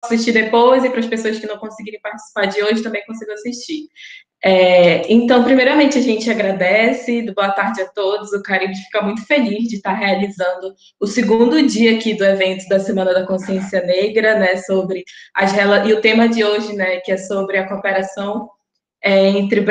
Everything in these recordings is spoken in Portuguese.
assistir depois, e para as pessoas que não conseguirem participar de hoje também consigam assistir. Então, primeiramente, a gente agradece, boa tarde a todos. O Caribe fica muito feliz de estar realizando o segundo dia aqui do evento da Semana da Consciência Negra, né, e o tema de hoje, né, que é sobre a cooperação entre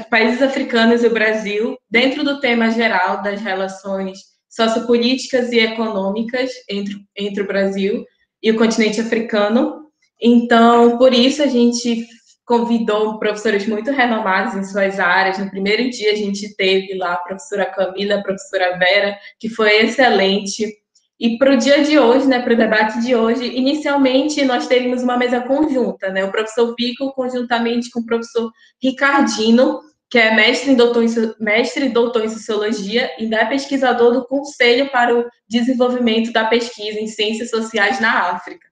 países africanos e o Brasil, dentro do tema geral das relações sociopolíticas e econômicas entre o Brasil e o continente africano. Então, por isso, a gente convidou professores muito renomados em suas áreas. No primeiro dia, a gente teve lá a professora Camila, a professora Vera, que foi excelente. E para o dia de hoje, né, para o debate de hoje, inicialmente nós teríamos uma mesa conjunta, né, o professor Vico conjuntamente com o professor Ricardino, que é mestre e doutor em Sociologia e é pesquisador do Conselho para o Desenvolvimento da Pesquisa em Ciências Sociais na África.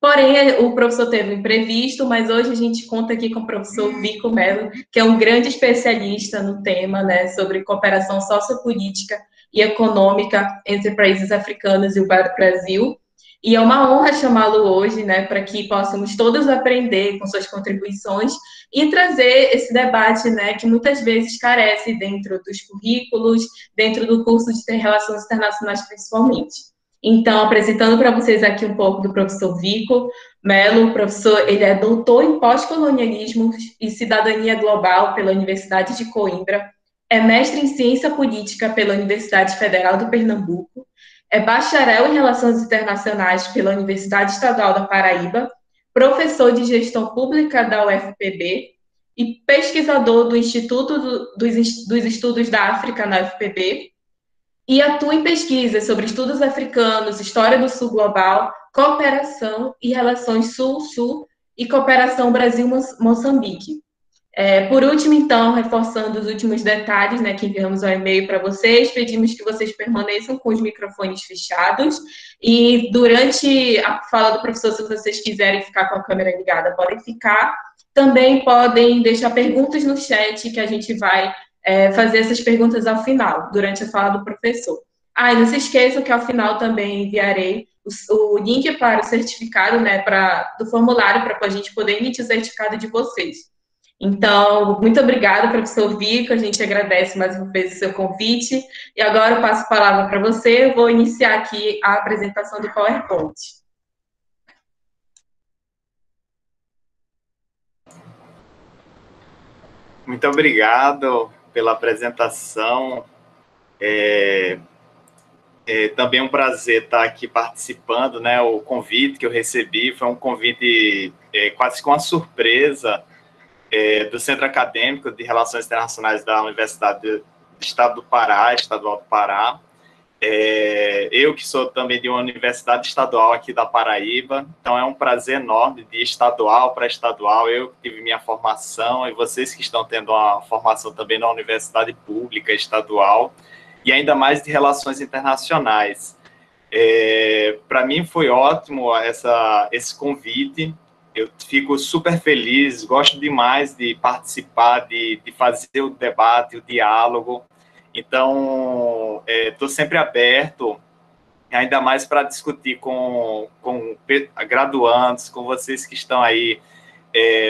Porém, o professor teve um imprevisto, mas hoje a gente conta aqui com o professor Vico Melo, que é um grande especialista no tema, né, sobre cooperação sociopolítica e econômica entre países africanos e o Brasil. E é uma honra chamá-lo hoje, né, para que possamos todos aprender com suas contribuições e trazer esse debate, né, que muitas vezes carece dentro dos currículos, dentro do curso de Relações Internacionais, principalmente. Então, apresentando para vocês aqui um pouco do professor Vico Melo, o professor, ele é doutor em pós-colonialismo e cidadania global pela Universidade de Coimbra, é mestre em ciência política pela Universidade Federal do Pernambuco, é bacharel em relações internacionais pela Universidade Estadual da Paraíba, professor de gestão pública da UFPB e pesquisador do Instituto dos Estudos da África na UFPB, e atua em pesquisas sobre estudos africanos, história do Sul global, cooperação e relações Sul-Sul e cooperação Brasil-Moçambique. Por último, então, reforçando os últimos detalhes, né, que enviamos ao e-mail para vocês, pedimos que vocês permaneçam com os microfones fechados e durante a fala do professor, se vocês quiserem ficar com a câmera ligada, podem ficar. Também podem deixar perguntas no chat que a gente vai fazer essas perguntas ao final, durante a fala do professor. E não se esqueçam que ao final também enviarei o link para o certificado, né, do formulário, para a gente poder emitir o certificado de vocês. Então, muito obrigada, professor Vico, a gente agradece mais uma vez o seu convite, e agora eu passo a palavra para você, eu vou iniciar aqui a apresentação do PowerPoint. Muito obrigado pela apresentação. Também é um prazer estar aqui participando, né? O convite que eu recebi foi um convite quase com uma surpresa do Centro Acadêmico de Relações Internacionais da Universidade do Estado do Pará, Estadual do Pará. Eu que sou também de uma universidade estadual aqui da Paraíba, então é um prazer enorme de estadual para estadual. Eu tive minha formação e vocês que estão tendo uma formação também na universidade pública estadual e ainda mais de relações internacionais. Para mim foi ótimo esse convite. Eu fico super feliz, gosto demais de participar, de fazer o debate, o diálogo. Então, estou sempre aberto, ainda mais para discutir com graduandos, com vocês que estão aí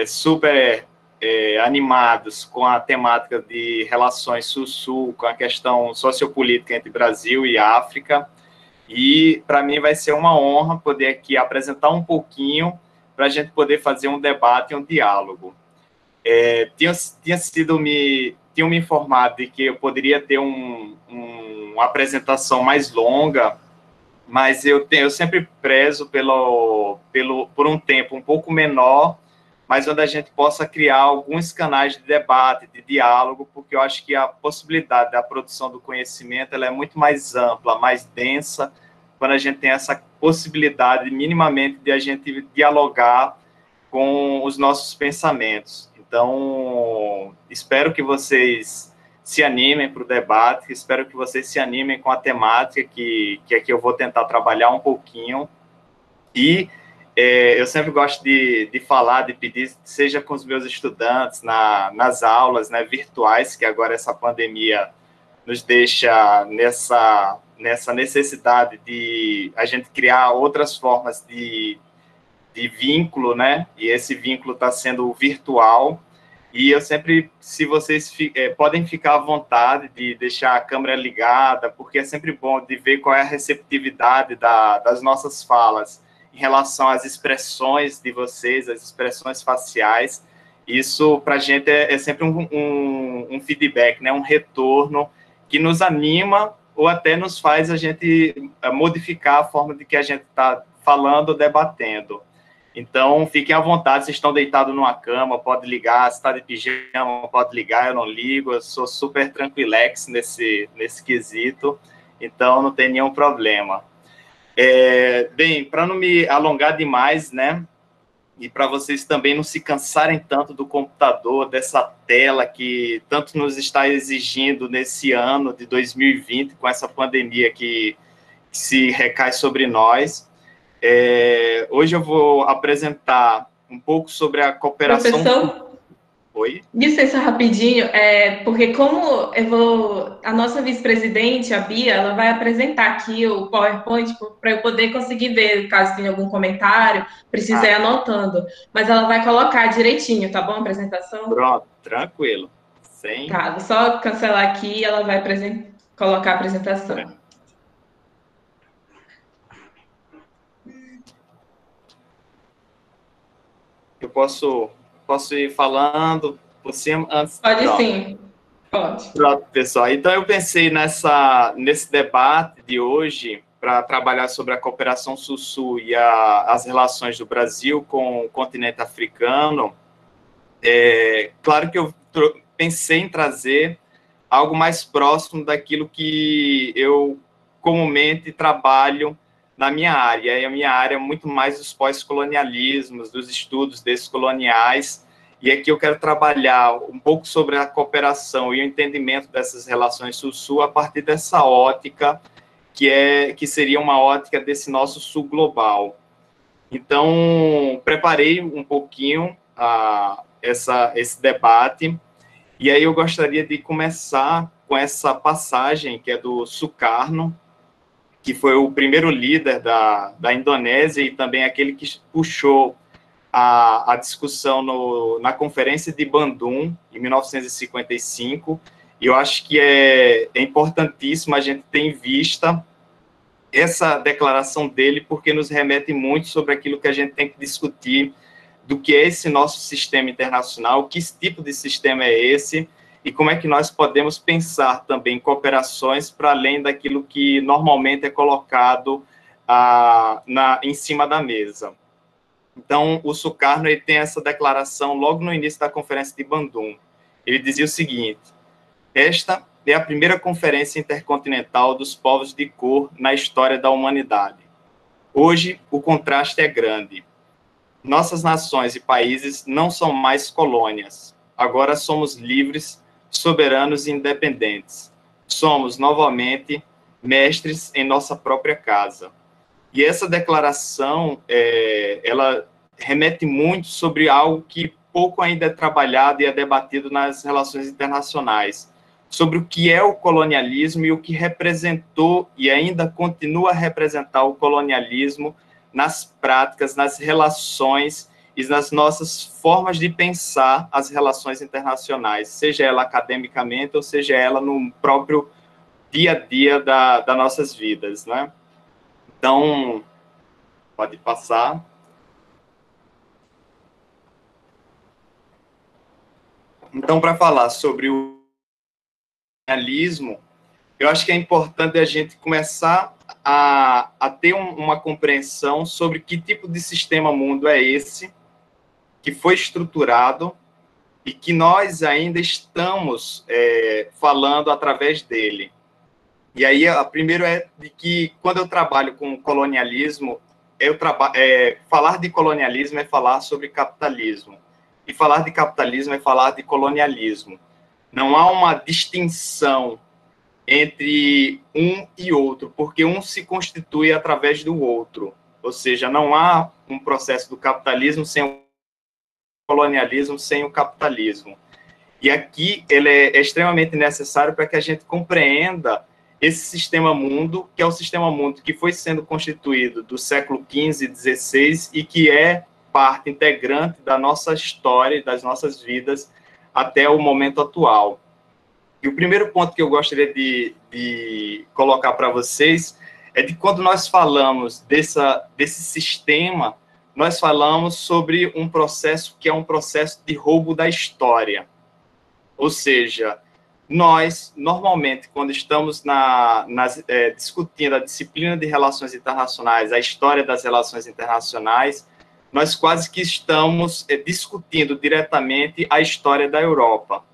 super animados com a temática de relações Sul-Sul, com a questão sociopolítica entre Brasil e África. E, para mim, vai ser uma honra poder aqui apresentar um pouquinho para a gente poder fazer um debate e um diálogo. Tinham me informado de que eu poderia ter uma apresentação mais longa, mas eu sempre prezo por um tempo um pouco menor, mas onde a gente possa criar alguns canais de debate, de diálogo, porque eu acho que a possibilidade da produção do conhecimento ela é muito mais ampla, mais densa, quando a gente tem essa possibilidade, minimamente, de a gente dialogar com os nossos pensamentos. Então, espero que vocês se animem para o debate, espero que vocês se animem com a temática que aqui eu vou tentar trabalhar um pouquinho. E eu sempre gosto de falar, de pedir, seja com os meus estudantes, nas aulas, né, virtuais, que agora essa pandemia nos deixa nessa necessidade de a gente criar outras formas de de vínculo, né? E esse vínculo está sendo virtual. E eu sempre, se vocês podem ficar à vontade de deixar a câmera ligada, porque é sempre bom de ver qual é a receptividade das nossas falas em relação às expressões de vocês, as expressões faciais. Isso, para a gente, é sempre um feedback, né? Um retorno que nos anima ou até nos faz a gente modificar a forma de que a gente está falando, debatendo. Então, fiquem à vontade, se estão deitados numa cama, pode ligar, se está de pijama, pode ligar, eu não ligo, eu sou super tranquilex nesse quesito, então não tem nenhum problema. Bem, para não me alongar demais, né, e para vocês também não se cansarem tanto do computador, dessa tela que tanto nos está exigindo nesse ano de 2020, com essa pandemia que se recai sobre nós, hoje eu vou apresentar um pouco sobre a cooperação... Professor, Oi? licença rapidinho, porque como a nossa vice-presidente, a Bia, ela vai apresentar aqui o PowerPoint para eu poder conseguir ver, caso tenha algum comentário, precisa ir anotando. Mas ela vai colocar direitinho, tá bom, a apresentação? Pronto, tranquilo. Tá, vou só cancelar aqui e ela vai colocar a apresentação. Eu posso ir falando por cima antes? Pode Pronto. sim, pode. Pronto, pessoal. Então, eu pensei nesse debate de hoje para trabalhar sobre a cooperação Sul-Sul e as relações do Brasil com o continente africano. Claro que eu pensei em trazer algo mais próximo daquilo que eu comumente trabalho na minha área. E a minha área é muito mais dos pós-colonialismos, dos estudos descoloniais. E aqui eu quero trabalhar um pouco sobre a cooperação e o entendimento dessas relações Sul-Sul a partir dessa ótica, que seria uma ótica desse nosso Sul global. Então, preparei um pouquinho esse debate, e aí eu gostaria de começar com essa passagem, que é do Sukarno, que foi o primeiro líder da Indonésia e também aquele que puxou a discussão na Conferência de Bandung, em 1955, e eu acho que é importantíssimo a gente ter em vista essa declaração dele, porque nos remete muito sobre aquilo que a gente tem que discutir, do que é esse nosso sistema internacional, que tipo de sistema é esse, e como é que nós podemos pensar também cooperações para além daquilo que normalmente é colocado em cima da mesa. Então, o Sukarno ele tem essa declaração logo no início da Conferência de Bandung. Ele dizia o seguinte: esta é a primeira conferência intercontinental dos povos de cor na história da humanidade. Hoje, o contraste é grande. Nossas nações e países não são mais colônias. Agora somos livres, soberanos e independentes. Somos, novamente, mestres em nossa própria casa. E essa declaração, ela remete muito sobre algo que pouco ainda é trabalhado e é debatido nas relações internacionais, sobre o que é o colonialismo e o que representou e ainda continua a representar o colonialismo nas práticas, nas relações e nas nossas formas de pensar as relações internacionais, seja ela academicamente ou seja ela no próprio dia a dia das nossas vidas, né? Então, pode passar. Então, para falar sobre o colonialismo, eu acho que é importante a gente começar a ter uma compreensão sobre que tipo de sistema mundo é esse, que foi estruturado e que nós ainda estamos falando através dele. E aí, a primeiro é de que, quando eu trabalho com colonialismo, falar de colonialismo é falar sobre capitalismo. E falar de capitalismo é falar de colonialismo. Não há uma distinção entre um e outro, porque um se constitui através do outro. Ou seja, não há um processo do capitalismo sem o colonialismo, sem o capitalismo. E aqui ele é extremamente necessário para que a gente compreenda esse sistema mundo, que é o sistema mundo que foi sendo constituído do século XV e XVI e que é parte integrante da nossa história e das nossas vidas até o momento atual. E o primeiro ponto que eu gostaria de colocar para vocês é de quando nós falamos desse sistema, nós falamos sobre um processo que é um processo de roubo da história. Ou seja, nós, normalmente, quando estamos discutindo a disciplina de relações internacionais, a história das relações internacionais, nós quase que estamos discutindo diretamente a história da Europa.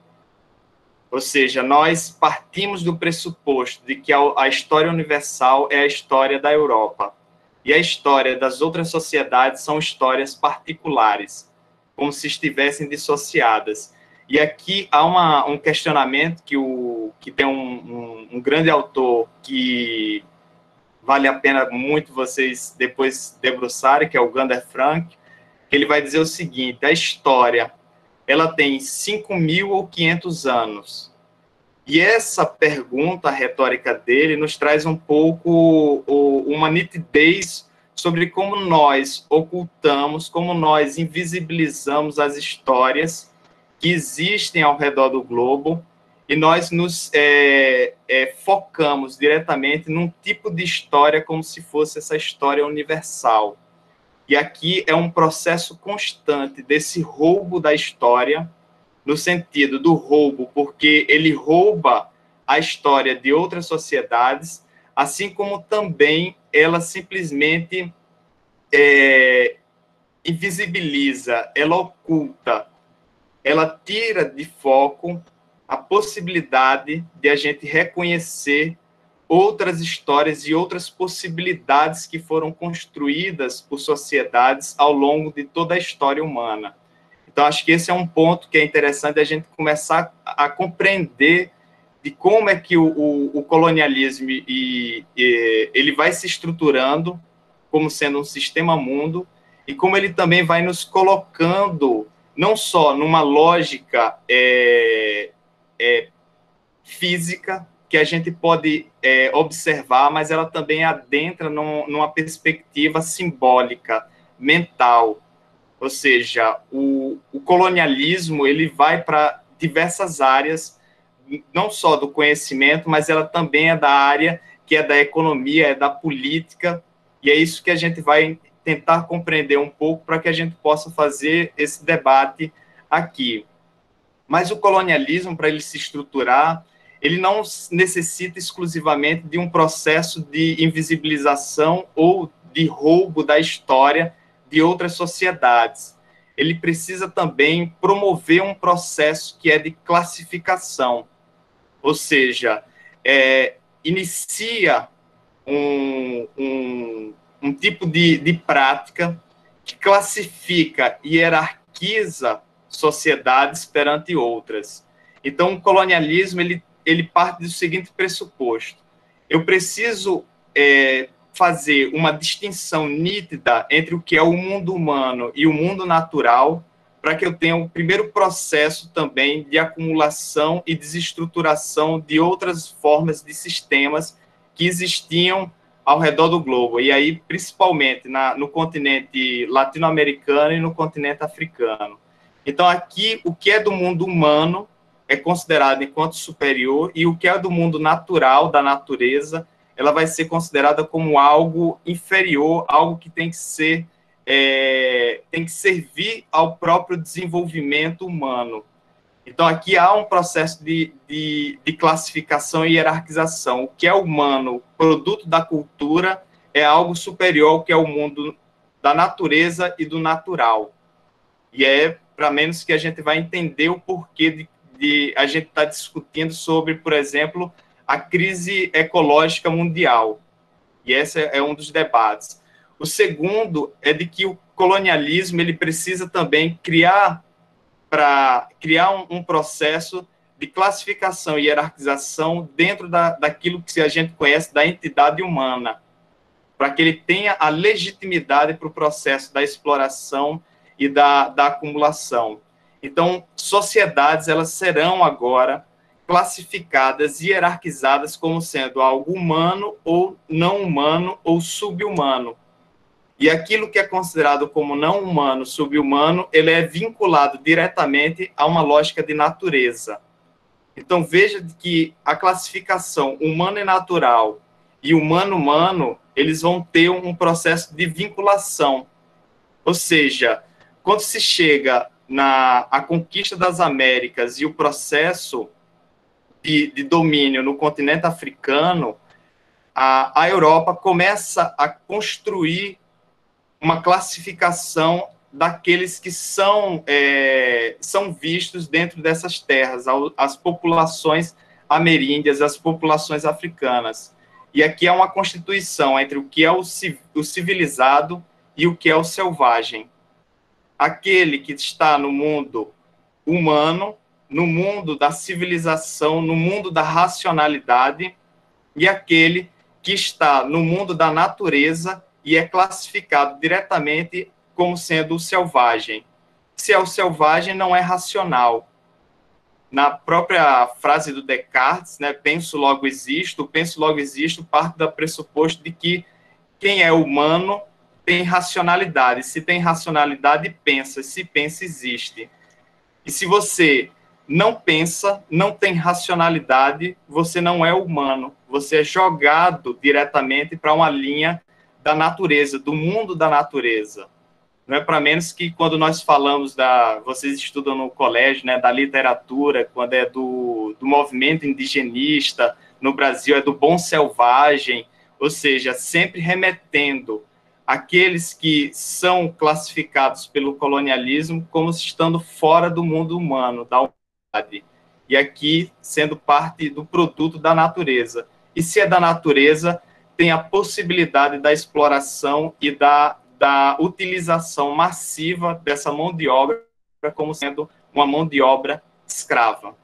Ou seja, nós partimos do pressuposto de que a história universal é a história da Europa. E a história das outras sociedades são histórias particulares, como se estivessem dissociadas. E aqui há um questionamento que tem um grande autor que vale a pena muito vocês depois debruçarem, que é o Gunder Frank, que ele vai dizer o seguinte: a história, ela tem 5.000 ou 500 anos. E essa pergunta retórica dele nos traz um pouco uma nitidez sobre como nós ocultamos, como nós invisibilizamos as histórias que existem ao redor do globo, e nós nos focamos diretamente num tipo de história como se fosse essa história universal. E aqui é um processo constante desse roubo da história, no sentido do roubo, porque ele rouba a história de outras sociedades, assim como também ela simplesmente invisibiliza, ela oculta, ela tira de foco a possibilidade de a gente reconhecer outras histórias e outras possibilidades que foram construídas por sociedades ao longo de toda a história humana. Então, acho que esse é um ponto que é interessante a gente começar a compreender de como é que o colonialismo ele vai se estruturando como sendo um sistema mundo e como ele também vai nos colocando não só numa lógica física, que a gente pode observar, mas ela também adentra numa perspectiva simbólica, mental. Ou seja, o colonialismo ele vai para diversas áreas, não só do conhecimento, mas ela também é da área que é da economia, é da política, e é isso que a gente vai tentar compreender um pouco para que a gente possa fazer esse debate aqui. Mas o colonialismo, para ele se estruturar, ele não necessita exclusivamente de um processo de invisibilização ou de roubo da história de outras sociedades. Ele precisa também promover um processo que é de classificação, ou seja, inicia um tipo de prática que classifica e hierarquiza sociedades perante outras. Então, o colonialismo ele parte do seguinte pressuposto: eu preciso fazer uma distinção nítida entre o que é o mundo humano e o mundo natural, para que eu tenha o primeiro processo também de acumulação e desestruturação de outras formas de sistemas que existiam ao redor do globo, e aí principalmente no continente latino-americano e no continente africano. Então, aqui, o que é do mundo humano é considerado enquanto superior, e o que é do mundo natural, da natureza, ela vai ser considerada como algo inferior, algo que tem que servir ao próprio desenvolvimento humano. Então, aqui há um processo de classificação e hierarquização. O que é humano, produto da cultura, é algo superior ao que é o mundo da natureza e do natural. E para menos que a gente vai entender o porquê de a gente estar discutindo sobre, por exemplo, a crise ecológica mundial. E esse é um dos debates. O segundo é de que o colonialismo ele precisa também criar um processo de classificação e hierarquização dentro daquilo que a gente conhece da entidade humana, para que ele tenha a legitimidade para o processo da exploração e da acumulação. Então, sociedades, elas serão agora classificadas, hierarquizadas como sendo algo humano ou não humano ou sub-humano. E aquilo que é considerado como não humano, sub-humano, ele é vinculado diretamente a uma lógica de natureza. Então, veja que a classificação humano e natural e humano-humano, eles vão ter um processo de vinculação. Ou seja, quando se chega a conquista das Américas e o processo de domínio no continente africano, a Europa começa a construir uma classificação daqueles que são vistos dentro dessas terras, as populações ameríndias, as populações africanas. E aqui é uma constituição entre o que é o civilizado e o que é o selvagem. Aquele que está no mundo humano, no mundo da civilização, no mundo da racionalidade, e aquele que está no mundo da natureza e é classificado diretamente como sendo o selvagem. Se é o selvagem, não é racional. Na própria frase do Descartes, né, penso, logo existo, o penso, logo existo, parte do pressuposto de que quem é humano tem racionalidade. Se tem racionalidade, pensa. Se pensa, existe. E se você não pensa, não tem racionalidade, você não é humano. Você é jogado diretamente para uma linha da natureza, do mundo da natureza. Não é para menos que quando nós falamos vocês estudam no colégio, né, da literatura, quando é do movimento indigenista, no Brasil é do bom selvagem, ou seja, sempre remetendo aqueles que são classificados pelo colonialismo como estando fora do mundo humano, da humanidade, e aqui sendo parte do produto da natureza. E se é da natureza, tem a possibilidade da exploração e da utilização massiva dessa mão de obra como sendo uma mão de obra escrava.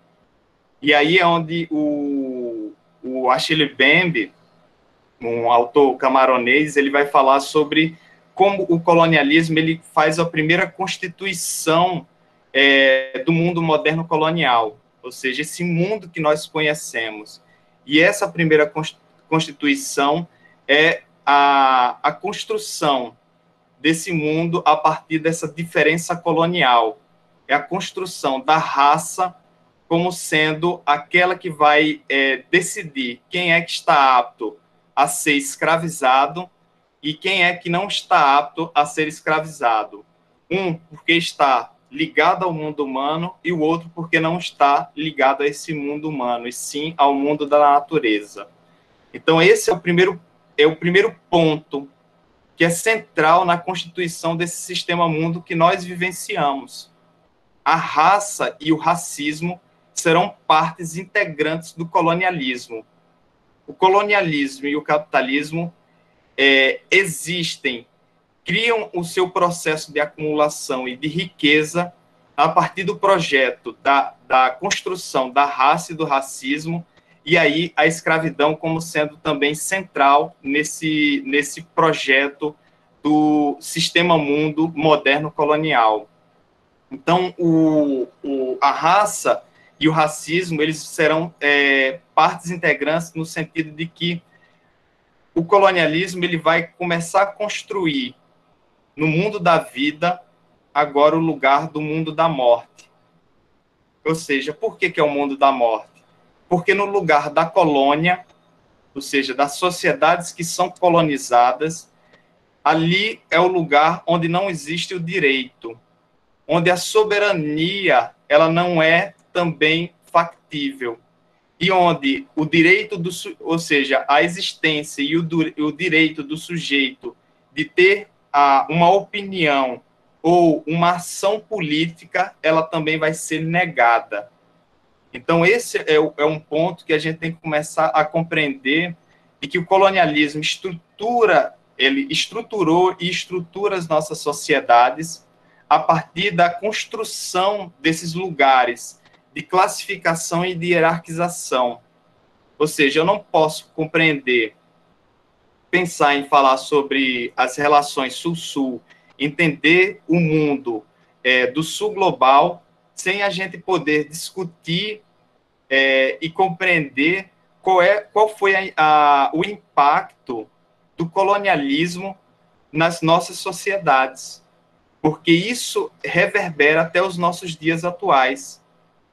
E aí é onde o Achille Mbembe, um autor camaronês, ele vai falar sobre como o colonialismo ele faz a primeira constituição do mundo moderno colonial, ou seja, esse mundo que nós conhecemos. E essa primeira constituição é a construção desse mundo a partir dessa diferença colonial. É a construção da raça como sendo aquela que vai decidir quem é que está apto a ser escravizado e quem é que não está apto a ser escravizado. Um, porque está ligado ao mundo humano, e o outro porque não está ligado a esse mundo humano, e sim ao mundo da natureza. Então, esse é o primeiro ponto que é central na constituição desse sistema mundo que nós vivenciamos. A raça e o racismo serão partes integrantes do colonialismo. O colonialismo e o capitalismo existem, criam o seu processo de acumulação e de riqueza a partir do projeto da construção da raça e do racismo, e aí a escravidão como sendo também central nesse projeto do sistema mundo moderno colonial. Então, a raça e o racismo, eles serão partes integrantes no sentido de que o colonialismo ele vai começar a construir no mundo da vida agora o lugar do mundo da morte. Ou seja, por que é o mundo da morte? Porque no lugar da colônia, ou seja, das sociedades que são colonizadas, ali é o lugar onde não existe o direito, onde a soberania ela não é também factível, e onde o direito ou seja, a existência e o direito do sujeito de ter uma opinião ou uma ação política, ela também vai ser negada. Então, esse é um ponto que a gente tem que começar a compreender, e que o colonialismo ele estruturou e estrutura as nossas sociedades a partir da construção desses lugares de classificação e de hierarquização. Ou seja, eu não posso pensar em falar sobre as relações sul-sul, entender o mundo do sul global, sem a gente poder discutir e compreender qual foi o impacto do colonialismo nas nossas sociedades, porque isso reverbera até os nossos dias atuais.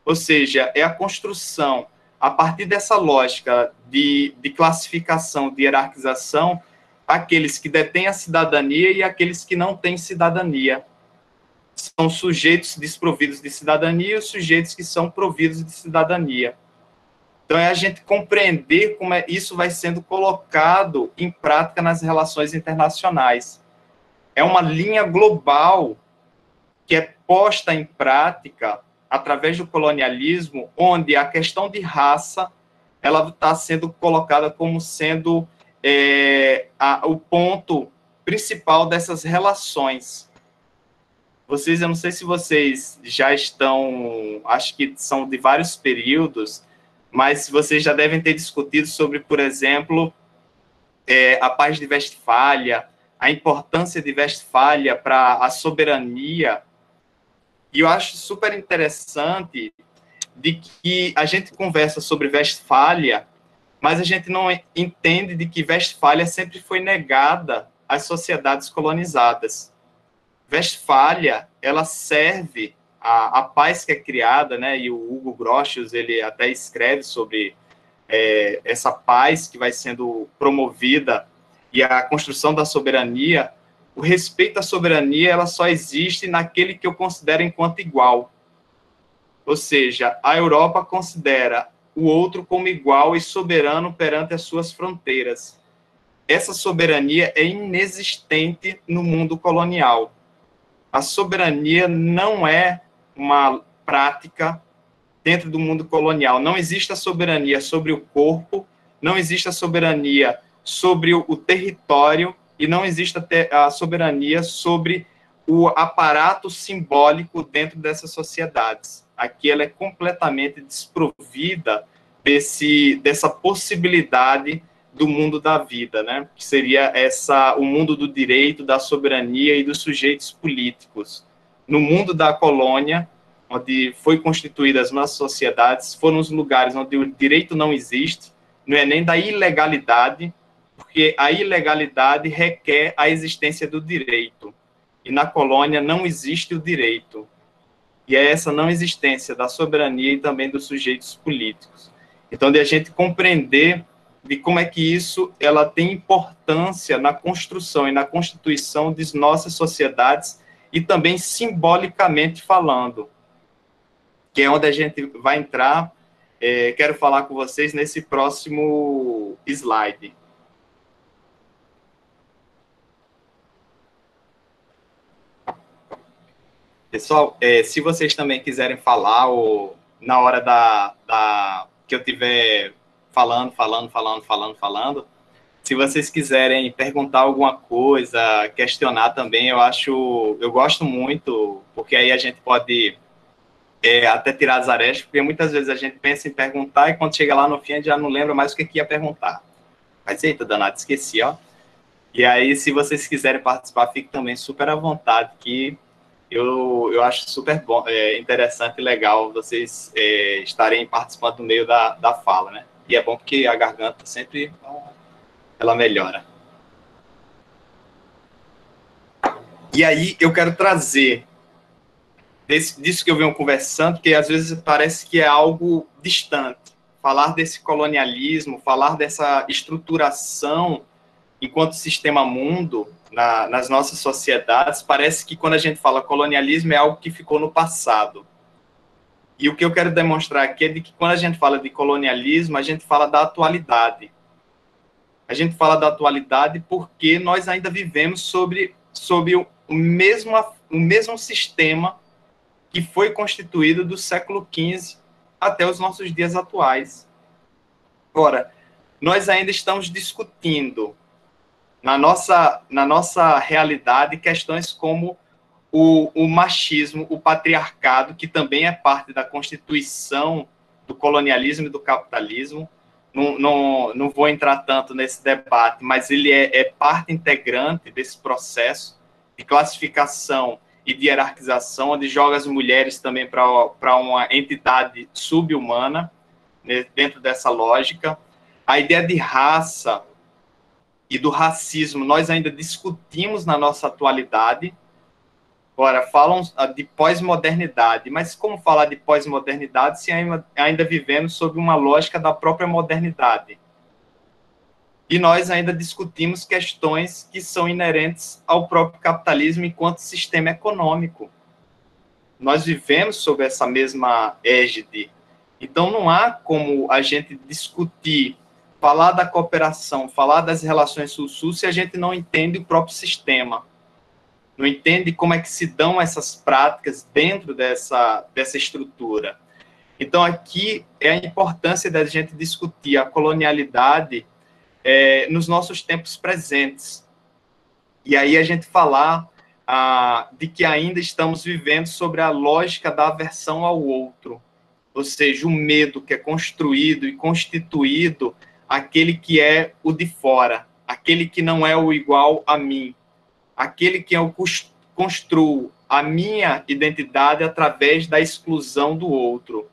Ou seja, é a construção, a partir dessa lógica de classificação, de hierarquização, aqueles que detêm a cidadania e aqueles que não têm cidadania. São sujeitos desprovidos de cidadania e os sujeitos que são providos de cidadania. Então, é a gente compreender como isso vai sendo colocado em prática nas relações internacionais. É uma linha global que é posta em prática através do colonialismo, onde a questão de raça ela está sendo colocada como sendo o ponto principal dessas relações. Eu não sei se vocês já estão, acho que são de vários períodos, mas vocês já devem ter discutido sobre, por exemplo, a Paz de Westfália, a importância de Westfália para a soberania. E eu acho super interessante de que a gente conversa sobre Westfália, mas a gente não entende de que Westfália sempre foi negada às sociedades colonizadas. Westfália, ela serve a paz que é criada, né? E o Hugo Grotius, ele até escreve sobre essa paz que vai sendo promovida e a construção da soberania. O respeito à soberania, ela só existe naquele que eu considero enquanto igual. Ou seja, a Europa considera o outro como igual e soberano perante as suas fronteiras. Essa soberania é inexistente no mundo colonial. A soberania não é uma prática dentro do mundo colonial. Não existe a soberania sobre o corpo, não existe a soberania sobre o território e não existe a soberania sobre o aparato simbólico dentro dessas sociedades. Aqui ela é completamente desprovida dessa possibilidade do mundo da vida, né? Que seria o mundo do direito, da soberania e dos sujeitos políticos. No mundo da colônia, onde foi constituídas as nossas sociedades, foram os lugares onde o direito não existe, não é nem da ilegalidade, porque a ilegalidade requer a existência do direito. E na colônia não existe o direito. E é essa não existência da soberania e também dos sujeitos políticos. Então, de a gente compreender de como é que ela tem importância na construção e na constituição de nossas sociedades e também simbolicamente falando, que é onde a gente vai entrar. Quero falar com vocês nesse próximo slide. Pessoal, se vocês também quiserem falar, ou na hora que eu estiver falando, se vocês quiserem perguntar alguma coisa, questionar também, eu gosto muito, porque aí a gente pode até tirar as arestas, porque muitas vezes a gente pensa em perguntar e quando chega lá no fim a gente já não lembra mais o que ia perguntar. Mas eita, danado, esqueci, ó. E aí, se vocês quiserem participar, fique também super à vontade, que eu acho super bom, interessante e legal vocês estarem participando do meio da fala, né? E é bom porque a garganta sempre ela melhora. E aí eu quero trazer disso que eu venho conversando, porque às vezes parece que é algo distante. Falar desse colonialismo, falar dessa estruturação enquanto sistema mundo nas nossas sociedades, parece que quando a gente fala colonialismo é algo que ficou no passado. E o que eu quero demonstrar aqui é de que quando a gente fala de colonialismo, a gente fala da atualidade. A gente fala da atualidade porque nós ainda vivemos sobre o mesmo sistema que foi constituído do século XV até os nossos dias atuais. Ora, nós ainda estamos discutindo na nossa realidade questões como o machismo, o patriarcado, que também é parte da constituição do colonialismo e do capitalismo. Não vou entrar tanto nesse debate, mas ele é parte integrante desse processo de classificação e de hierarquização, onde joga as mulheres também para uma entidade sub-humana. né, dentro dessa lógica. A ideia de raça e do racismo nós ainda discutimos na nossa atualidade. Agora, falam de pós-modernidade, mas como falar de pós-modernidade se ainda vivemos sob uma lógica da própria modernidade? E nós ainda discutimos questões que são inerentes ao próprio capitalismo enquanto sistema econômico. Nós vivemos sob essa mesma égide. Então, não há como a gente discutir, falar da cooperação, falar das relações sul-sul, se a gente não entende o próprio sistema, não entende como é que se dão essas práticas dentro dessa estrutura. Então, aqui é a importância da gente discutir a colonialidade nos nossos tempos presentes. E aí a gente falar de que ainda estamos vivendo sobre a lógica da aversão ao outro, ou seja, o medo que é construído e constituído aquele que é o de fora, aquele que não é o igual a mim, aquele que eu construo a minha identidade através da exclusão do outro.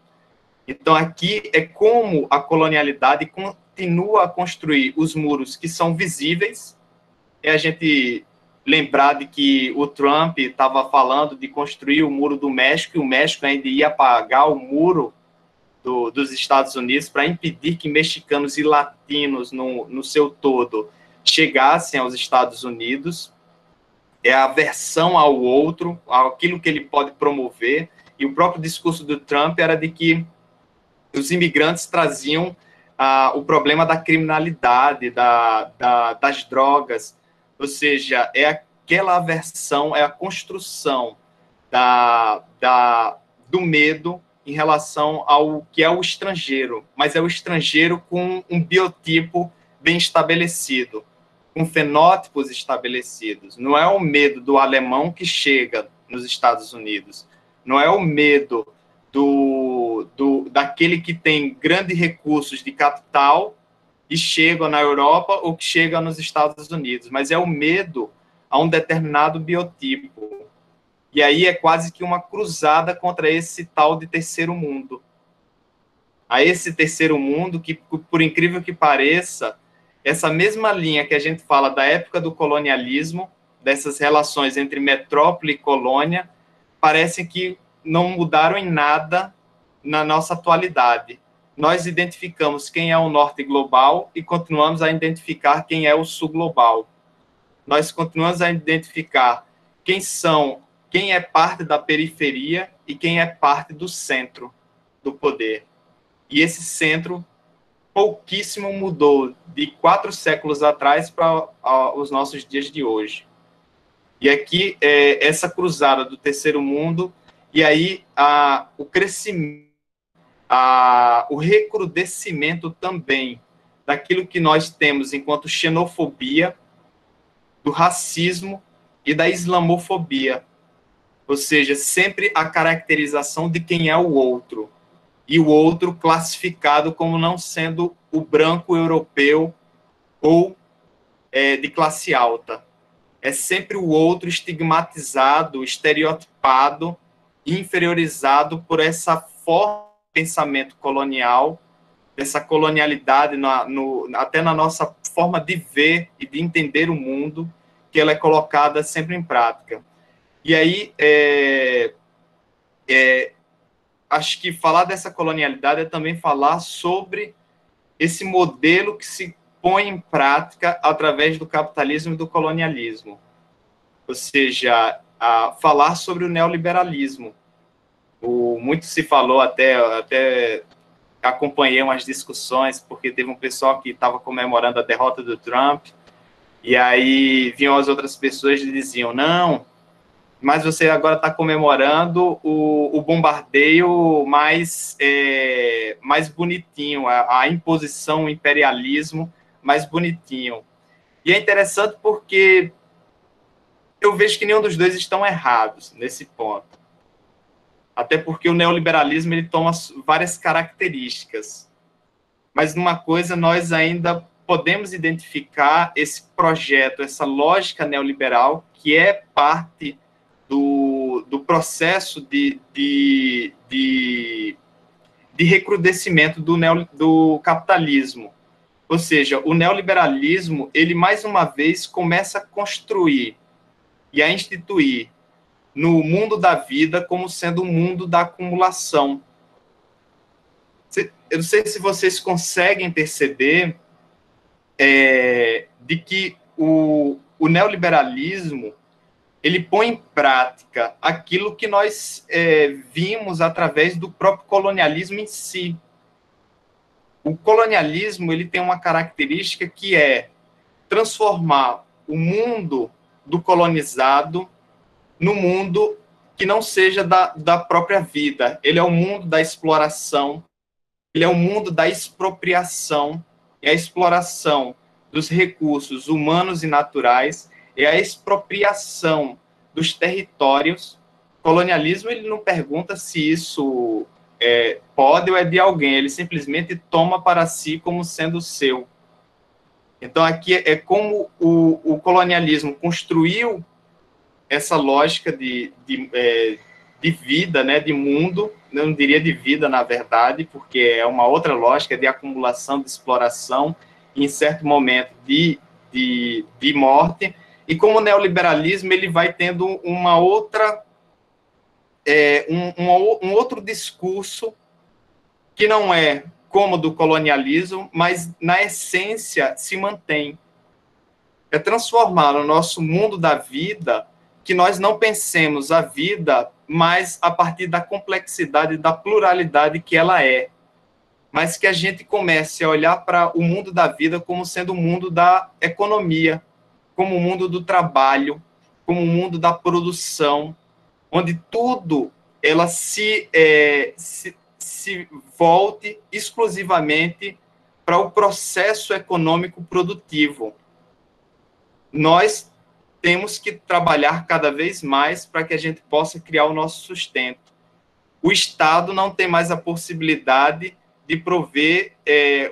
Então, aqui é como a colonialidade continua a construir os muros que são visíveis. É a gente lembrar de que o Trump estava falando de construir o muro do México, e o México ainda ia apagar o muro dos Estados Unidos para impedir que mexicanos e latinos, no seu todo, chegassem aos Estados Unidos. É a aversão ao outro, aquilo que ele pode promover. E o próprio discurso do Trump era de que os imigrantes traziam o problema da criminalidade, das drogas, ou seja, é aquela aversão, é a construção do medo em relação ao que é o estrangeiro, mas é o estrangeiro com um biotipo bem estabelecido, com fenótipos estabelecidos. Não é o medo do alemão que chega nos Estados Unidos, não é o medo daquele que tem grandes recursos de capital e chega na Europa ou que chega nos Estados Unidos, mas é o medo a um determinado biotipo. E aí é quase que uma cruzada contra esse tal de terceiro mundo. A esse terceiro mundo que, por incrível que pareça, essa mesma linha que a gente fala da época do colonialismo, dessas relações entre metrópole e colônia, parece que não mudaram em nada na nossa atualidade. Nós identificamos quem é o norte global e continuamos a identificar quem é o sul global. Nós continuamos a identificar quem é parte da periferia e quem é parte do centro do poder. E esse centro pouquíssimo mudou de 4 séculos atrás para os nossos dias de hoje. E aqui, essa cruzada do terceiro mundo, e aí o crescimento, o recrudescimento também daquilo que nós temos enquanto xenofobia, do racismo e da islamofobia. Ou seja, sempre a caracterização de quem é o outro, e o outro classificado como não sendo o branco europeu ou de classe alta. É sempre o outro estigmatizado, estereotipado, inferiorizado por essa forma de pensamento colonial, dessa colonialidade até na nossa forma de ver e de entender o mundo, que ela é colocada sempre em prática. E aí, acho que falar dessa colonialidade é também falar sobre esse modelo que se põe em prática através do capitalismo e do colonialismo. Ou seja, falar sobre o neoliberalismo. Muito se falou, até acompanhei umas discussões, porque teve um pessoal que estava comemorando a derrota do Trump, e aí vinham as outras pessoas e diziam, não, mas você agora está comemorando o bombardeio mais bonitinho, a imposição, o imperialismo mais bonitinho. E é interessante porque eu vejo que nenhum dos dois estão errados nesse ponto. Até porque o neoliberalismo ele toma várias características. Mas numa coisa nós ainda podemos identificar esse projeto, essa lógica neoliberal, que é parte do processo de de recrudescimento do capitalismo. Ou seja, o neoliberalismo, ele mais uma vez começa a construir e a instituir no mundo da vida como sendo o mundo da acumulação. Eu não sei se vocês conseguem perceber de que o neoliberalismo ele põe em prática aquilo que nós vimos através do próprio colonialismo em si. O colonialismo ele tem uma característica que é transformar o mundo do colonizado no mundo que não seja da própria vida. Ele é o mundo da exploração, ele é o mundo da expropriação, é a exploração dos recursos humanos e naturais, é a expropriação dos territórios. O colonialismo ele não pergunta se isso pode ou é de alguém, ele simplesmente toma para si como sendo seu. Então, aqui é como o colonialismo construiu essa lógica de vida, né, de mundo, eu não diria de vida, na verdade, porque é uma outra lógica de acumulação, de exploração, e, em certo momento, de morte, e como o neoliberalismo ele vai tendo uma outra, um outro discurso que não é como o do colonialismo, mas, na essência, se mantém. É transformar o nosso mundo da vida, que nós não pensemos a vida mais a partir da complexidade, da pluralidade que ela é, mas que a gente comece a olhar para o mundo da vida como sendo o mundo da economia, como o mundo do trabalho, como o mundo da produção, onde tudo ela se volte exclusivamente para o processo econômico produtivo. Nós temos que trabalhar cada vez mais para que a gente possa criar o nosso sustento. O Estado não tem mais a possibilidade de prover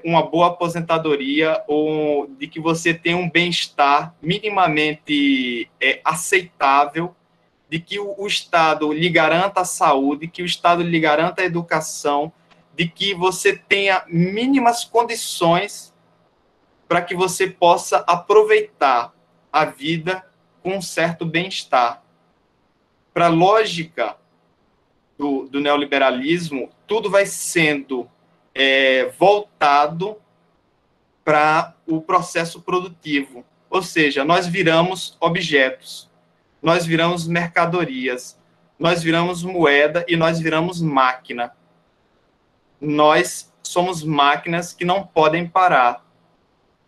uma boa aposentadoria ou de que você tenha um bem-estar minimamente aceitável, de que o Estado lhe garanta a saúde, que o Estado lhe garanta a educação, de que você tenha mínimas condições para que você possa aproveitar a vida com um certo bem-estar. Para a lógica do neoliberalismo, tudo vai sendo voltado para o processo produtivo. Ou seja, nós viramos objetos, nós viramos mercadorias, nós viramos moeda e nós viramos máquina. Nós somos máquinas que não podem parar.